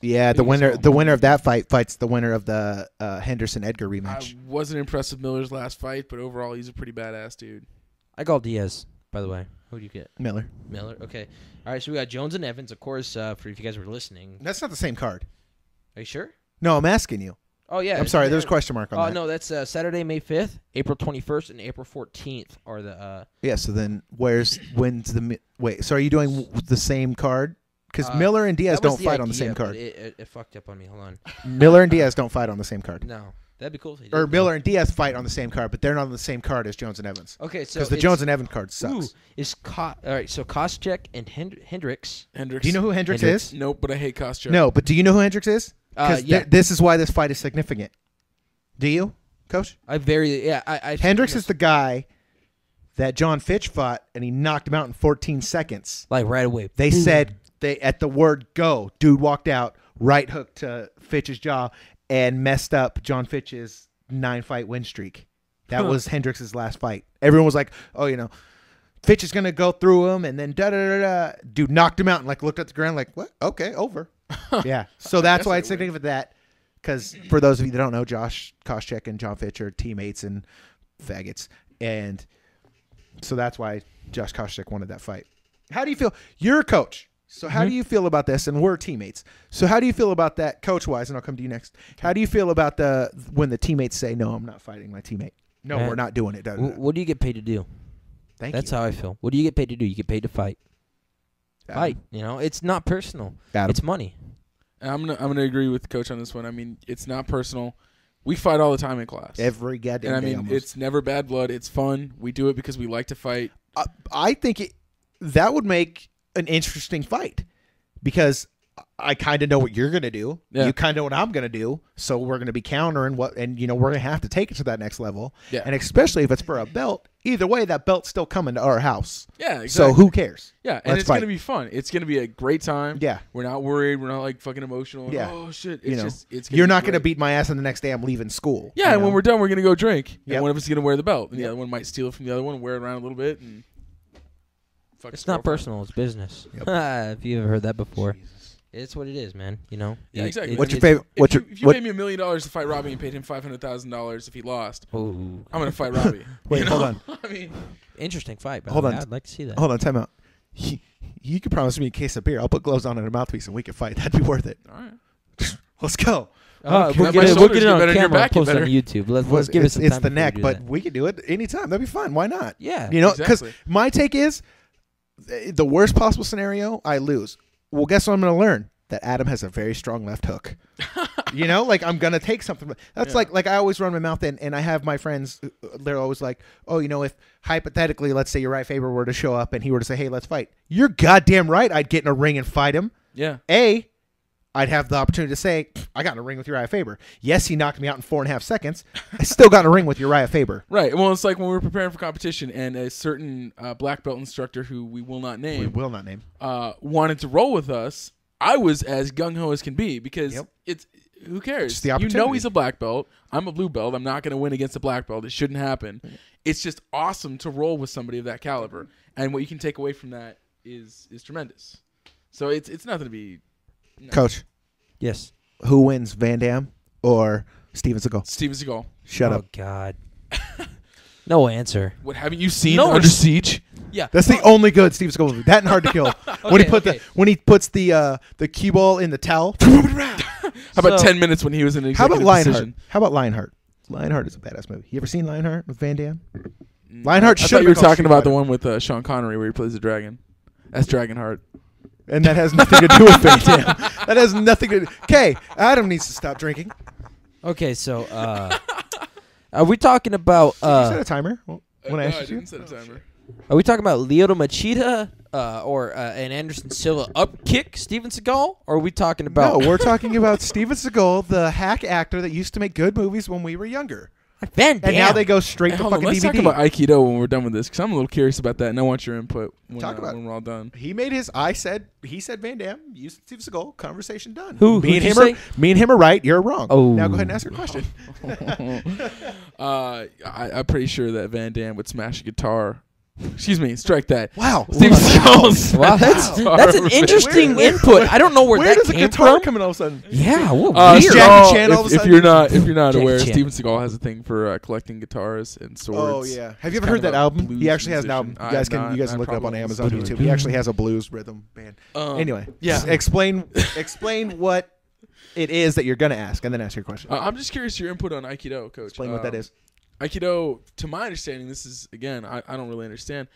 Yeah, the Biggest winner of that fight fights the winner of the Henderson Edgar I rematch. wasn't impressed with Miller's last fight, but overall, he's a pretty badass dude. I call Diaz, by the way. Who do you get? Miller. Miller. Okay. All right, so we got Jones and Evans, of course. For if you guys were listening, That's not the same card. are you sure? No, I'm asking you. Oh yeah. I'm sorry. There's a question mark on Oh that. no, that's Saturday, May 5th, April 21st, and April 14th are the. Yeah. So then, when's the wait? So are you doing the same card? Because Miller and Diaz that was don't fight on the idea, same but card. It fucked up on me. Hold on. Miller and Diaz don't fight on the same card. No, that'd be cool. If they did, Or though. Miller and Diaz fight on the same card, but they're not on the same card as Jones and Evans. Okay, so Because the it's- Jones and Evans card sucks. Ooh, all right, so Koscheck and Hendricks. Hendricks. Do you know who Hendricks Hendricks. is? Nope, but I hate Koscheck. No, but do you know who Hendricks is? Because Yeah. this is why this fight is significant. Do you, Coach? I Hendricks is the guy that John Fitch fought, and he knocked him out in 14 seconds. like right away. They Boom. said at the word go, dude walked out, right hook to Fitch's jaw, and messed up John Fitch's 9-fight win streak. That was Hendricks' last fight. Everyone was like, oh, Fitch is going to go through him, and then da-da-da-da. Dude knocked him out and looked at the ground like, what? Okay, over. Yeah. So that's guess why it it's significant that, because for those of you that don't know, Josh Koscheck and John Fitch are teammates and faggots. And so that's why Josh Koscheck wanted that fight. How do you feel? You're a coach. So how do you feel about this? And we're teammates. So how do you feel about that coach-wise? And I'll come to you next. How do you feel about when the teammates say, no, I'm not fighting my teammate? No, Man, we're not doing it. What do you get paid to do? That's how I feel. What do you get paid to do? You get paid to fight. Fight. It's not personal. Adam. It's money. And I'm gonna agree with Coach on this one. I mean, it's not personal. We fight all the time in class. Every goddamn and I day mean, almost. it's never bad blood. It's fun. We do it because we like to fight. I think that would make an interesting fight because I kind of know what you're going to do. Yeah. You kind of know what I'm going to do. So we're going to be countering we're going to have to take it to that next level. Yeah. And especially if it's for a belt, either way, that belt's still coming to our house. Yeah, exactly. So who cares? Yeah, and Let's it's going fight. to be fun. It's going to be a great time. Yeah. We're not worried. We're not like fucking emotional. Yeah. Oh shit. It's it's gonna you're be not going to great. beat my ass on the next day I'm leaving school. Yeah, you and when know? we're done, we're going to go drink. Yep. And one of us is going to wear the belt, and the Yep. other one might steal it from the other one, wear it around a little bit, and fuck It's his not girlfriend. personal. It's business. Yep. If you ever heard that before. It's what it is, man. You know. Yeah, exactly. What's your favorite? If you paid me $1 million to fight Robbie and paid him $500,000 if he lost, Ooh. I'm gonna fight Robbie. Wait, You hold know? on. I mean, Interesting fight. By Hold the way. on. I'd like to see that. Hold on, time out. You could promise me a case of beer. I'll put gloves on and a mouthpiece, and we could fight. That'd be worth it. all right. Let's go. We'll My get it, shoulders we'll get it get on better than your camera and back, you post it on better. YouTube. Let's give it some It's time the before we neck, do but that. we could do it anytime. That'd be fun. Why not? Yeah. You know, because Exactly. my take is the worst possible scenario, I lose. Well, guess what I'm going to learn? That Adam has a very strong left hook. You know, like I'm going to take something. That's Yeah. like I always run my mouth in, and I have my friends, they're always like, oh, you know, if hypothetically, let's say your right favor were to show up and he were to say, hey, let's fight. You're goddamn right I'd get in a ring and fight him. Yeah. I'd have the opportunity to say, I got in a ring with Uriah Faber. Yes, he knocked me out in 4.5 seconds. I still got in a ring with Uriah Faber. Right. Well, it's like when we were preparing for competition, and a certain black belt instructor who we will not We name will not name. wanted to roll with us. I was as gung ho as can be because Yep. it's who cares? Just the You know opportunity. he's a black belt. I'm a blue belt. I'm not going to win against a black belt. It shouldn't happen. It's just awesome to roll with somebody of that caliber, and what you can take away from that is tremendous. So it's nothing to be. No. Coach, Yes. who wins, Van Damme or Steven Seagal? Steven Seagal. Shut Oh up. God. No answer. What haven't you seen No, Under Siege? Yeah. That's the only good Steven Seagal movie. That and Hard to Kill. When he puts the cue ball in the towel. How about So- 10 minutes when he was in an How about executive Lionheart? decision? How about Lionheart? Lionheart is a badass movie. You ever seen Lionheart with Van Damme? Lionheart I should thought have you were been called talking about Street the one with Sean Connery where he plays the dragon. That's Dragonheart. And that has nothing to do with Van Damme. That has nothing to do. Okay, Adam needs to stop drinking. Okay, so are we talking about Did you set a timer when I No, asked I you? didn't set a timer. are we talking about Lyoto Machida or an Anderson Silva up kick Steven Seagal, or are we talking about No, we're talking about Steven Seagal, the hack actor that used to make good movies when we were younger. Van Damme? And now they go straight Hey, to hold on, fucking let's DVD. talk about Aikido when we're done with this, because I'm a little curious about that, and I want your input when, Talk about it. when we're all done. He said Van Damme, you said Steven Seagal, conversation done. Who- me who'd and you him me and him are right, you're wrong. Oh. Now go ahead and ask your question. I'm pretty sure that Van Damme would smash a guitar. Excuse me, strike that. Wow. Steven Seagal. Wow, that's an interesting Where- input. I don't know where that does a came guitar from. come in all of a sudden? Yeah, what Jackie weird. Chan all of a if sudden- you're not Jackie aware, Chan. Steven Seagal has a thing for collecting guitars and swords. Oh yeah. Have you He's ever heard kind of that a album? blues He actually has an album. musician. You guys I have can not. look it up on probably Amazon, will. YouTube. He actually has a blues rhythm band. Anyway, yeah. just explain what it is that you're gonna ask, and then ask your question. I'm just curious your input on Aikido, Coach. Explain what that is. Aikido, to my understanding, this is, again, I don't really understand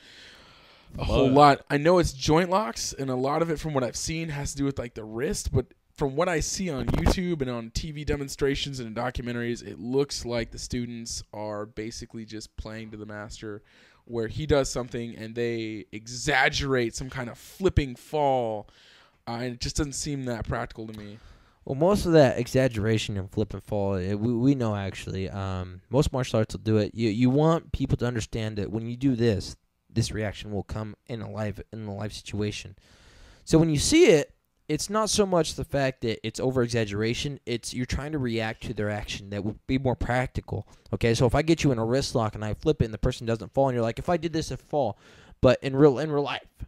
a whole lot. I know it's joint locks, and a lot of it, from what I've seen, has to do with like the wrist. But from what I see on YouTube and on TV demonstrations and in documentaries, it looks like the students are basically just playing to the master, where he does something and they exaggerate some kind of flipping fall. And it just doesn't seem that practical to me. Well, most of that exaggeration and flip and fall, we know actually. Most martial arts will do it. You want people to understand that when you do this reaction will come in a live situation. So when you see it, it's not so much the fact that it's over exaggeration. It's you're trying to react to their action that would be more practical. Okay, so if I get you in a wrist lock and I flip it and the person doesn't fall, and you're like, if I did this, it fall, but in real life. Right.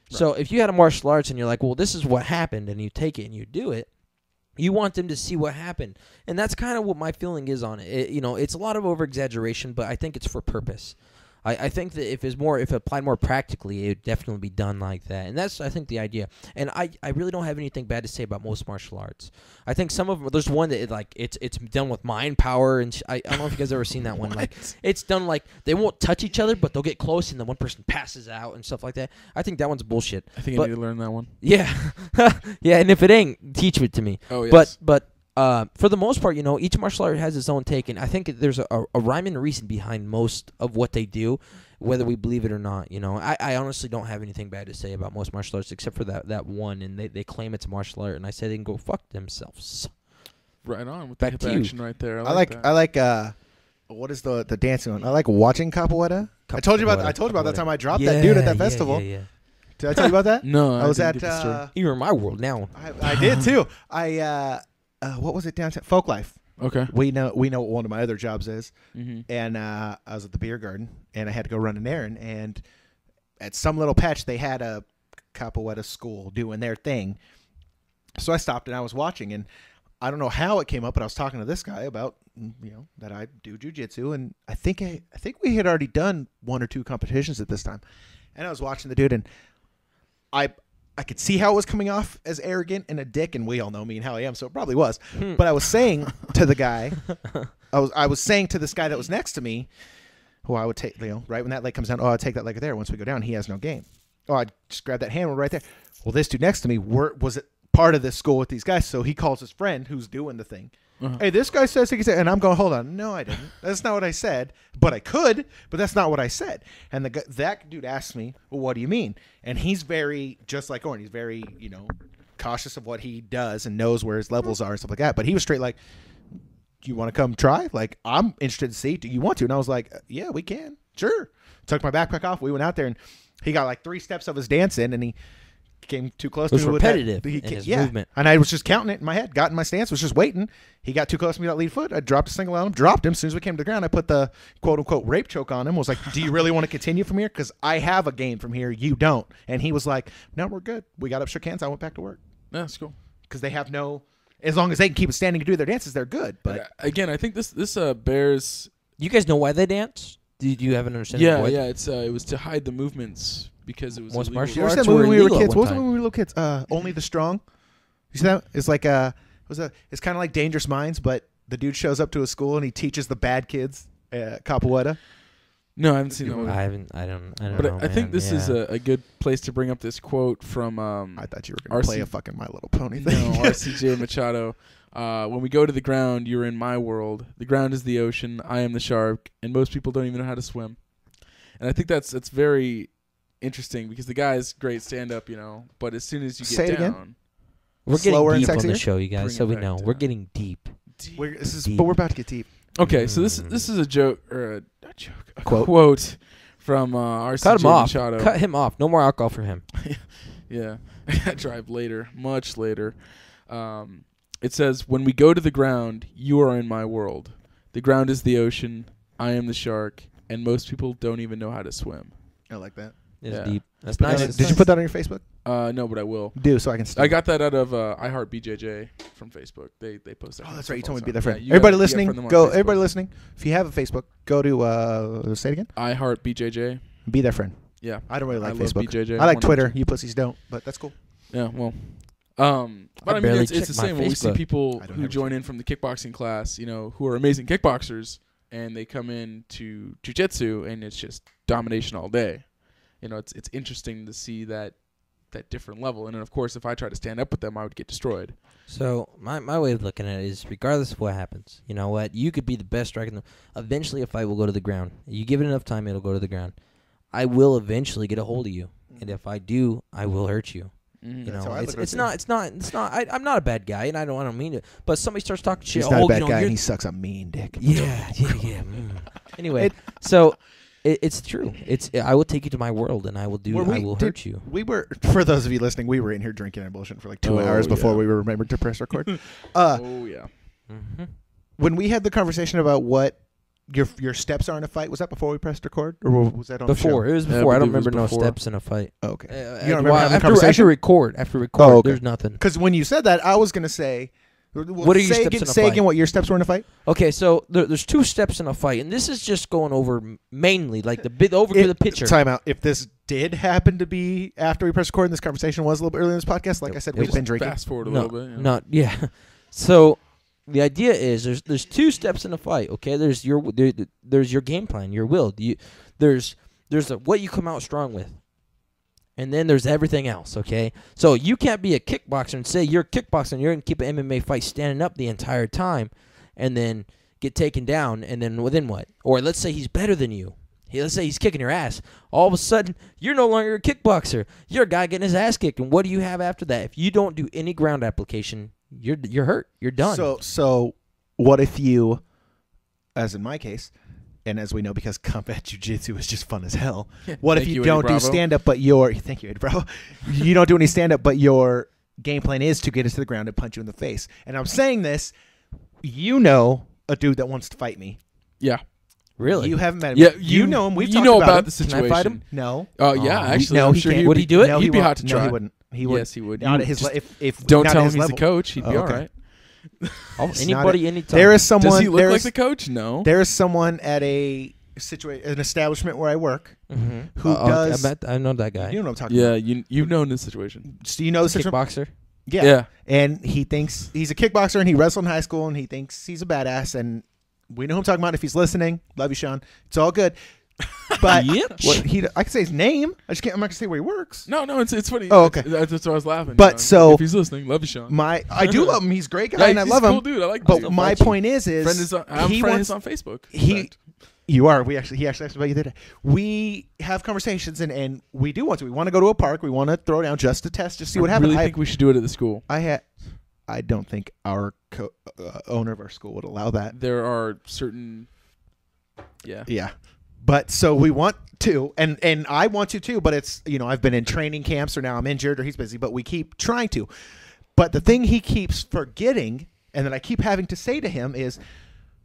So if you had a martial arts and you're like, well, this is what happened, and you take it and you do it. You want them to see what happened, and that's kind of what my feeling is on it. It's a lot of over exaggeration, but I think it's for purpose. I think that if it applied more practically, it would definitely be done like that. And that's, I think, the idea. And I really don't have anything bad to say about most martial arts. I think some of them, there's one that it's done with mind power. And I don't know if you guys ever seen that one. Like, it's done like they won't touch each other, but they'll get close and the one person passes out and stuff like that. I think that one's bullshit. I think I need to learn that one. Yeah. Yeah, and if it ain't, teach it to me. Oh, yes. But for the most part, each martial art has its own take, and I think there's a rhyme and reason behind most of what they do, whether we believe it or not. I honestly don't have anything bad to say about most martial arts except for that one, and they claim it's a martial art, and I say they can go fuck themselves. Right on with Back the to hip you. action right there. I like what is the dancing one? I like watching capoeira. I told you about that time I dropped that dude at that festival. Yeah. Did I tell you about that? No, I was didn't at get the story. You're in my world now. I did too. What was it downtown? Folk Life. Okay. We know what one of my other jobs is, Mm-hmm. and I was at the beer garden, and I had to go run an errand, and at some little patch they had a capoeira school doing their thing, So I stopped and I was watching, and I don't know how it came up, but I was talking to this guy about that I do jiu-jitsu, and I think we had already done 1 or 2 competitions at this time, and I was watching the dude, and I could see how it was coming off as arrogant and a dick, and we all know me and how I am, so it probably was. But I was saying to the guy, I was saying to this guy that was next to me, who I would take, right when that leg comes down, I'd take that leg there. Once we go down, he has no game. I'd just grab that hand right there. Well, this dude next to me was it part of this school with these guys, so he calls his friend who's doing the thing. Hey, this guy says he said, and I'm going, hold on, no, I didn't. That's not what I said, but I could, but that's not what I said. And that dude asked me, well, what do you mean? And he's very, just like Orrin, he's very, cautious of what he does and knows where his levels are and stuff like that. But he was straight like, do you want to come try? Like, I'm interested to see. Do you want to? And I was like, yeah, we can. Sure. Took my backpack off. We went out there, and he got like 3 steps of his dance in, and he came too close to me. It was repetitive in his movement. And I was just counting it in my head, got in my stance, was just waiting. He got too close to me with that lead foot. I dropped a single on him, dropped him. As soon as we came to the ground, I put the quote-unquote rape choke on him. Was like, do you really want to continue from here? Because I have a game from here. You don't. And he was like, no, we're good. We got up, shook hands. I went back to work. Yeah, that's cool. Because they have as long as they can keep it standing and do their dances, they're good. But again, I think this bears. You guys know why they dance? Do you have an understanding? Yeah, of why? yeah. It was to hide the movements because it was Most illegal. martial you ever arts see that movie when we were illegal at kids? one What was the time. movie when we were little kids? Only the Strong. You see that? It's like it's kind of like Dangerous Minds, but the dude shows up to a school and he teaches the bad kids capoeira. No, I haven't seen that one. I haven't. I don't But know. I think this is yeah. a good place to bring up this quote from. I thought you were going to play a fucking My Little Pony No, thing. RCJ Machado. When we go to the ground, you're in my world. The ground is the ocean. I am the shark, and most people don't even know how to swim. And I think that's very interesting because the guy's great stand up, but as soon as you Say get it again. down, We're slower getting and deep on the sexier? show, you guys, Bring so it we back know down. we're getting deep. But we're about to get deep. okay, so this is a joke or a joke, a Quote. quote from RCJ Cut him off. Machado. Cut him off. No more alcohol for him. Yeah, I gotta drive later, much later. It says, when we go to the ground, you are in my world. The ground is the ocean. I am the shark, and most people don't even know how to swim. I like that. It's Yeah. deep. That's nice. Did you put that on your Facebook? No, but I will. Do so I can. I got that out of I Heart BJJ from Facebook. They post that. Oh, kind that's of right. You stuff told me all to be the their time. friend. Yeah, you Everybody gotta get listening, from them on go. Facebook. Everybody listening, if you have a Facebook, go to say it again. I Heart BJJ. Be their friend. Yeah. I don't really like I love Facebook. BJJ. I like 100%. Twitter. You pussies don't, but that's cool. Yeah, well. But I mean, barely it's the check my same when we see Facebook. people I don't who ever join in from the kickboxing class, who are amazing kickboxers, and they come in to jiu-jitsu, and it's just domination all day. It's interesting to see that different level. And then, of course, if I try to stand up with them, I would get destroyed. So my way of looking at it is, regardless of what happens, you know what? You could be the best striker. Eventually, a fight will go to the ground. You give it enough time, it'll go to the ground. I will eventually get a hold of you, and if I do, I will hurt you. Mm-hmm. That's how I look at It's it. not. I'm not a bad guy, and I don't mean it. But somebody starts talking shit. He's not a bad you know, guy, you're and he sucks a mean dick. Yeah. Anyway, so it's true. I will take you to my world, and I will hurt you. We were, for those of you listening, we were in here drinking and bullshitting for like 2 Oh, hours before yeah. we were remembered to press record. Oh, yeah. Mm-hmm. When we had the conversation about what your steps are in a fight, was that before we pressed record, or was that on Before the it was Yeah, before. I I don't believe it remember was no before. steps in a fight. show? Okay. You don't remember having the after conversation? After record, Oh, okay. there's nothing. Because when you said that, I was going to say, What are your steps in a say fight? again what your steps were in a fight? Okay, so there's 2 steps in a fight, and this is just going over mainly like the overview of the picture. Time out. If this did happen to be after we pressed record, and this conversation was a little bit earlier in this podcast, like I said, It we've was been drinking. Fast forward a No, little bit. not yeah. So the idea is there's 2 steps in a fight. Okay, there's your game plan, your will. There's what you come out strong with, and then there's everything else. Okay, so you can't be a kickboxer and say you're a kickboxer and you're gonna keep an MMA fight standing up the entire time, and then get taken down, and then what? Or let's say he's better than you. Let's say he's kicking your ass. All of a sudden, you're no longer a kickboxer. You're a guy getting his ass kicked. And what do you have after that? If you don't do any ground application, you're hurt. You're done. So what if you, as in my case, and as we know, because combat jiu-jitsu is just fun as hell. What if Thank you you, don't Eddie do Bravo. stand-up, but thank you, Eddie Bravo. You don't do any stand-up, but your game plan is to get us to the ground and punch you in the face. And I'm saying this, a dude that wants to fight me. Yeah. really? You haven't met him. Yeah, you know him. We've you talked know about about him. the Can I situation. fight him? No. Oh yeah, actually, no, I'm he sure can't. Would he do it? No, He'd be won't. hot to No, he try. wouldn't. He would. Yes, he would. Not You at his just if Don't not tell at him his he's level. the coach. He'd be Oh, all okay. right. Anybody, anytime. There is someone. Does he look there like is- the coach? No. There is someone at an establishment where I work who does. I know that guy. You know what I'm talking Yeah, about. you've known this situation. So you know the situation. Kickboxer. Yeah. Yeah. And he thinks he's a kickboxer and he wrestled in high school and he thinks he's a badass. And we know who I'm talking about. If he's listening, love you, Sean. It's all good. But Yep. I can say his name. I'm not gonna say where he works. No, it's funny. Oh, okay. That's why I was laughing. But you know. so- if he's listening, love you, Sean. I do love him. He's a great guy Yeah, and I he's love a him. cool dude. I like But him. my point is I'm he friends wants on Facebook. he. You are. He actually asked about you today. We have conversations and we do want to. We want to go to a park. We want to throw down just to test, just see what I happens. really think we should do it at the school. I don't think our owner of our school would allow that. There are certain. Yeah. Yeah. But so we want to, and I want to too, but it's, I've been in training camps or now I'm injured or he's busy, but we keep trying to. But the thing he keeps forgetting and that I keep having to say to him is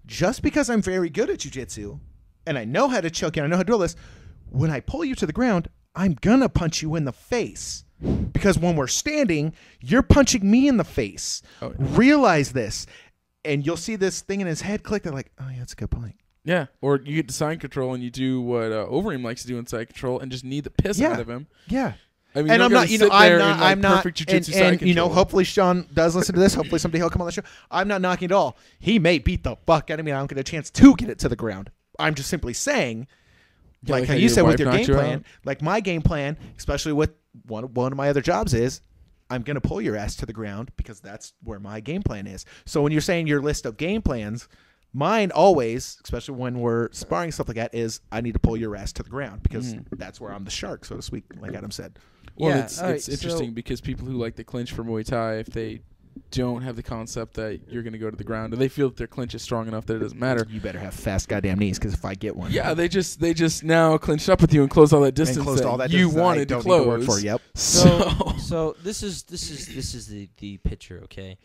just because I'm very good at jiu-jitsu and I know how to choke you and I know how to do all this, when I pull you to the ground, I'm going to punch you in the face. Because when we're standing, you're punching me in the face. Oh, yeah. Realize this. And you'll see this thing in his head click. They're like, oh, yeah, that's a good point. Yeah. Or you get to side control and you do what Overeem likes to do in side control and just need the piss Yeah. out of him. Yeah. I mean, And you're I'm gonna not, sit there in, like, I'm not, perfect jiu-jitsu and side control. hopefully Sean does listen to this. Hopefully someday he'll come on the show. I'm not knocking at all. He may beat the fuck out of me. I don't get a chance to get it to the ground. I'm just simply saying, Yeah, like how how you your said with wife your knocked game you plan, out. like my game plan, especially with one of my other jobs is, I'm going to pull your ass to the ground because that's where my game plan is. So when you're saying your list of game plans, mine always, especially when we're sparring stuff like that, is I need to pull your ass to the ground because that's where I'm the shark, so to speak, like Adam said. Well, Yeah, it's all right, interesting so- because people who like to clinch for Muay Thai, if they don't have the concept that you're going to go to the ground, or they feel that their clinch is strong enough that it doesn't matter. You better have fast goddamn knees because if I get one, Yeah, they just now clinched up with you and closed all that distance and closed that all that you distance that I wanted to don't close. need to work for. Yep. So this is the picture, okay?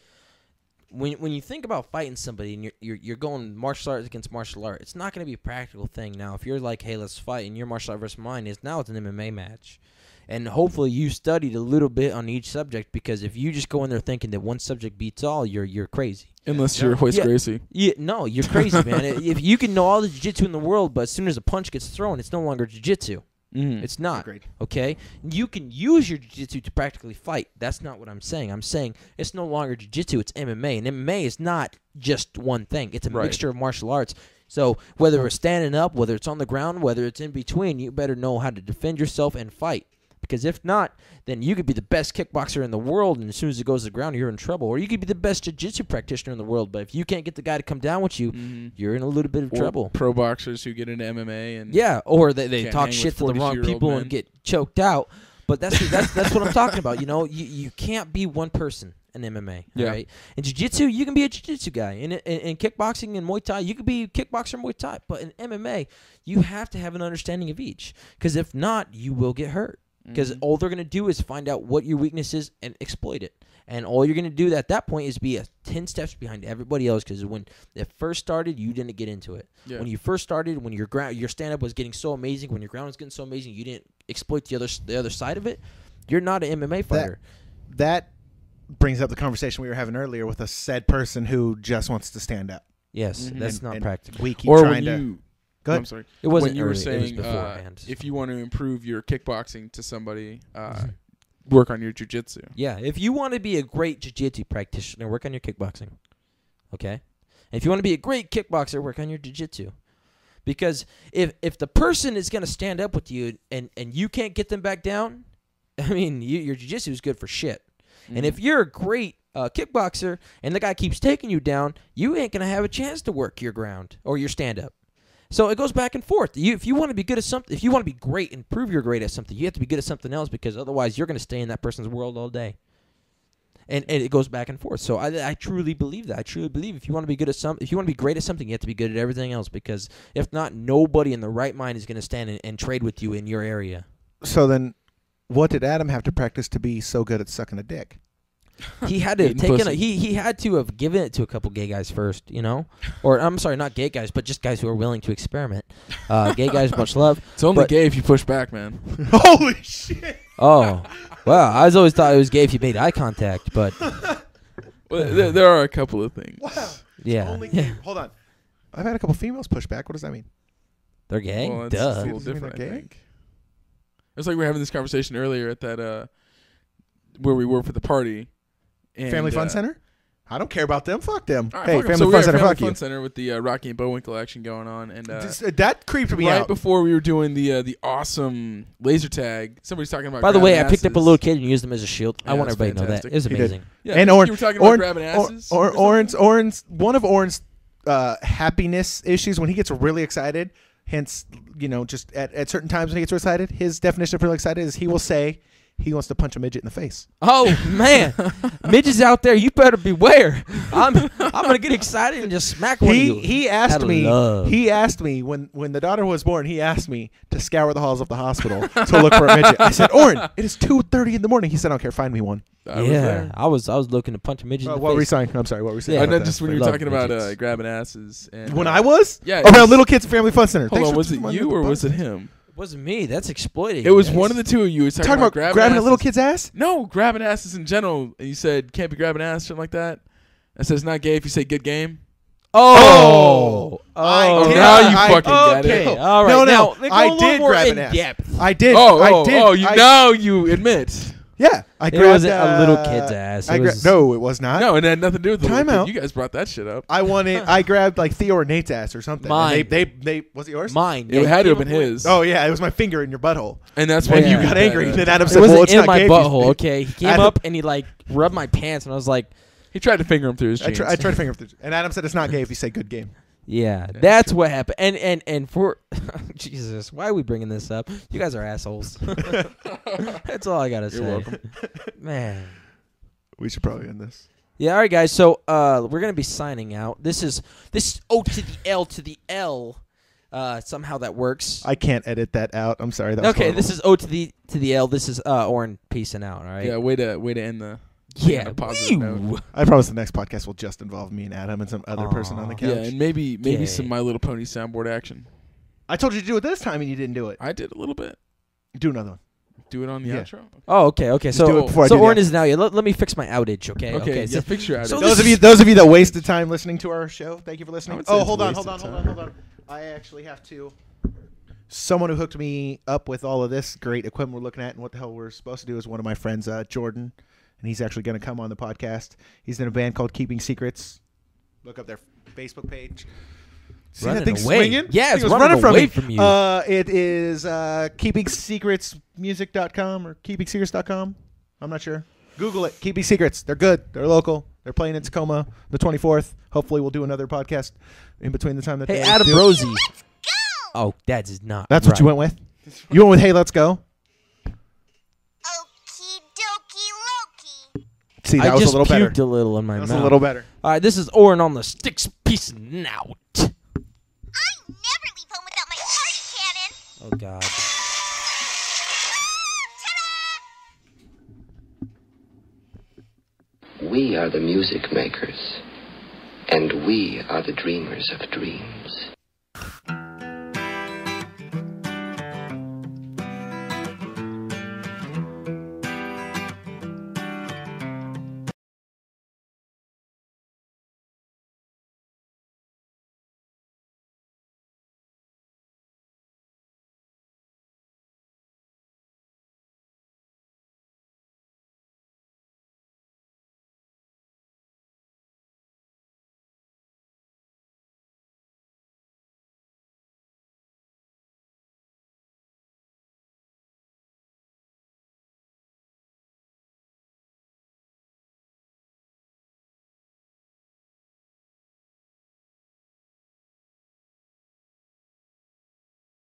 When you think about fighting somebody and you're going martial arts against martial art, it's not going to be a practical thing. Now, if you're like, hey, let's fight, and your martial art versus mine is now it's an MMA match, and hopefully you studied a little bit on each subject, because if you just go in there thinking that one subject beats all, you're crazy. Unless you're Hoist Yeah. Gracie. Yeah, no, you're crazy, man. If you can know all the jiu-jitsu in the world, but as soon as a punch gets thrown, it's no longer jiu-jitsu. It's not. Agreed. Okay? You can use your jiu-jitsu to practically fight. That's not what I'm saying. I'm saying it's no longer jiu-jitsu, it's MMA. And MMA is not just one thing. It's a Right. mixture of martial arts. So whether it's standing up, whether it's on the ground, whether it's in between, you better know how to defend yourself and fight. Because if not, then you could be the best kickboxer in the world, and as soon as it goes to the ground, you're in trouble. Or you could be the best jiu-jitsu practitioner in the world, but if you can't get the guy to come down with you, you're in a little bit of Or trouble. pro boxers who get into MMA and Yeah, or they Can't talk hang shit with to the wrong 42-year-old people men. and get choked out. But that's what I'm talking about. You know, you can't be one person in MMA. Yeah. Right? In jiu-jitsu, you can be a jiu-jitsu guy. In kickboxing and Muay Thai, you can be kickboxer and Muay Thai. But in MMA, you have to have an understanding of each. Because if not, you will get hurt. Because all they're going to do is find out what your weakness is and exploit it. And all you're going to do at that point is be 10 steps behind everybody else. Because when it first started, you didn't get into it. Yeah. When you first started, when your stand-up was getting so amazing, when your ground was getting so amazing, you didn't exploit the other side of it. You're not an MMA fighter. That brings up the conversation we were having earlier with a said person who just wants to stand up. Yes, that's not And practical. We keep or trying when to. you Go ahead. I'm sorry. It wasn't when you were early, it was saying beforehand. if you want to improve your kickboxing to somebody, work on your jiu-jitsu. Yeah, if you want to be a great jiu-jitsu practitioner, work on your kickboxing. Okay? And if you want to be a great kickboxer, work on your jiu-jitsu. Because if the person is going to stand up with you and you can't get them back down, I mean, your jiu-jitsu is good for shit. And if you're a great kickboxer and the guy keeps taking you down, you ain't going to have a chance to work your ground or your stand-up. So it goes back and forth. If you want to be good at something, if you want to be great and prove you're great at something, you have to be good at something else, because otherwise you're going to stay in that person's world all day. And it goes back and forth. So I truly believe that. I truly believe if you want to be good at something, if you want to be great at something, you have to be good at everything else, because if not, nobody in the right mind is going to stand and trade with you in your area. So then, what did Adam have to practice to be so good at sucking a dick? He had to have Eating taken pussy. he had to have given it to a couple gay guys first, you know, or I'm sorry, not gay guys, but just guys who are willing to experiment. Gay guys, much love. It's only But- gay if you push back, man. Holy shit! Oh, well, I always thought it was gay if you made eye contact, but Well, there are a couple of things. Wow. yeah, Only yeah. Hold on. I've had a couple females push back. What does that mean? They're gay. Well, it's Duh. a little Does it mean different, they're I gay? think. It's like we were having this conversation earlier at that where we were for the party. And, Family Fun Center? I don't care about them. Fuck them. All right, Hey, fuck 'em. Family So we were Fun at Center, Family fuck you. Fun Center with the Rocky and Bullwinkle action going on, and That creeped me right out. before we were doing the awesome laser tag, somebody's talking about. By the way, I grabbing picked up a asses. little kid and used him as a shield. I Yeah, want that's everybody to know that. fantastic. It was He did. amazing. Yeah, And you Orin, were talking about grabbing asses. Orin's one of Orin's happiness issues when he gets really excited. Hence, just at certain times when he gets really excited, his definition of really excited is he will say he wants to punch a midget in the face. Oh man, midgets out there, you better beware. I'm gonna get excited and just smack one of you. He asked Out of me. love. He asked me when the daughter was born. He asked me to scour the halls of the hospital to look for a midget. I said, Orin, it is 2:30 in the morning. He said, I don't care. Find me one. I was Yeah, there. I was looking to punch a midget in the What were we face. saying? I'm sorry. What were we saying? Yeah. And about then that? just when you were Love talking about midgets. grabbing asses. And, When I was yeah, around was- Little Kids Family Fun Center. Hold Thanks on, for was it my you or was it him? It wasn't me. That's exploiting. It was That's- one of the two of you. He was talking about grabbing a little asses. kid's ass? No, grabbing asses in general. And you said can't be grabbing ass, something like that. I said it's not gay if you say good game. Oh, I did. now you I- fucking get it. okay. All right. No, Now, no. let's go I a little did more grab an in ass. depth. I did. Oh, I did. now you admit. Yeah, I It grabbed wasn't a little kid's ass. It was- No, it was not. No, and it had nothing to do with the Time little out. kid. You guys brought that shit up. I grabbed like Theo or Nate's ass or something. Mine. And they was it yours? Mine. It had to have been his. Oh yeah, it was my finger in your butthole. And that's When when you Yeah. got angry, then Adam It said, "Well, wasn't it's in not my gay if you- butthole. Okay, he came Adam- up and he like rubbed my pants, and I was like, he tried to finger him through his I jeans. tried to finger him through, and Adam said it's not gay if you say good game. "Yeah, that's what happened." And for Jesus, why are we bringing this up? You guys are assholes. That's all I gotta say. You're welcome. Man. We should probably end this. Yeah, all right, guys. So we're gonna be signing out. This is O to the L to the L. Somehow that works. I can't edit that out. I'm sorry. That was Okay, horrible. this is O to the L. This is Orin peacing out. All right. Yeah, way to end the. Yeah. on a positive note. Woo. I promise the next podcast will just involve me and Adam and some other person on the Aw. couch. Yeah, and maybe Gay. some My Little Pony soundboard action. I told you to do it this time and you didn't do it. I did a little bit. Do another one. Do it on the Yeah. outro. Oh, okay. do So it before I so do the Orin outro. is now. Yeah, let me fix my outage. Okay. Okay, yeah, So, fix your so outage. this Those of you that wasted time listening to our show, thank you for I listening. would say Oh, it's hold on. wasted time. I actually have to. Someone who hooked me up with all of this great equipment we're looking at and what the hell we're supposed to do is one of my friends, Jordan, and he's actually going to come on the podcast. He's in a band called Keeping Secrets. Look up their Facebook page. See Running that thing away. swinging? Yeah, Thing it's was running from away me. from you. It is keepingsecretsmusic.com or keepingsecrets.com. I'm not sure. Google it. Keeping Secrets. They're good. They're local. They're playing in Tacoma the 24th. Hopefully we'll do another podcast in between the time that hey, they Adam do. Rosie. Oh, that is not. That's what you right. went with? You went with Hey, Let's Go? Okie dokie Loki. See, that I was just a little better. puked a little in my That was mouth. a little better. All right, this is Orin on the sticks. Peace out. I never leave home without my party cannon. Oh God. Ta-da! We are the music makers, and we are the dreamers of dreams.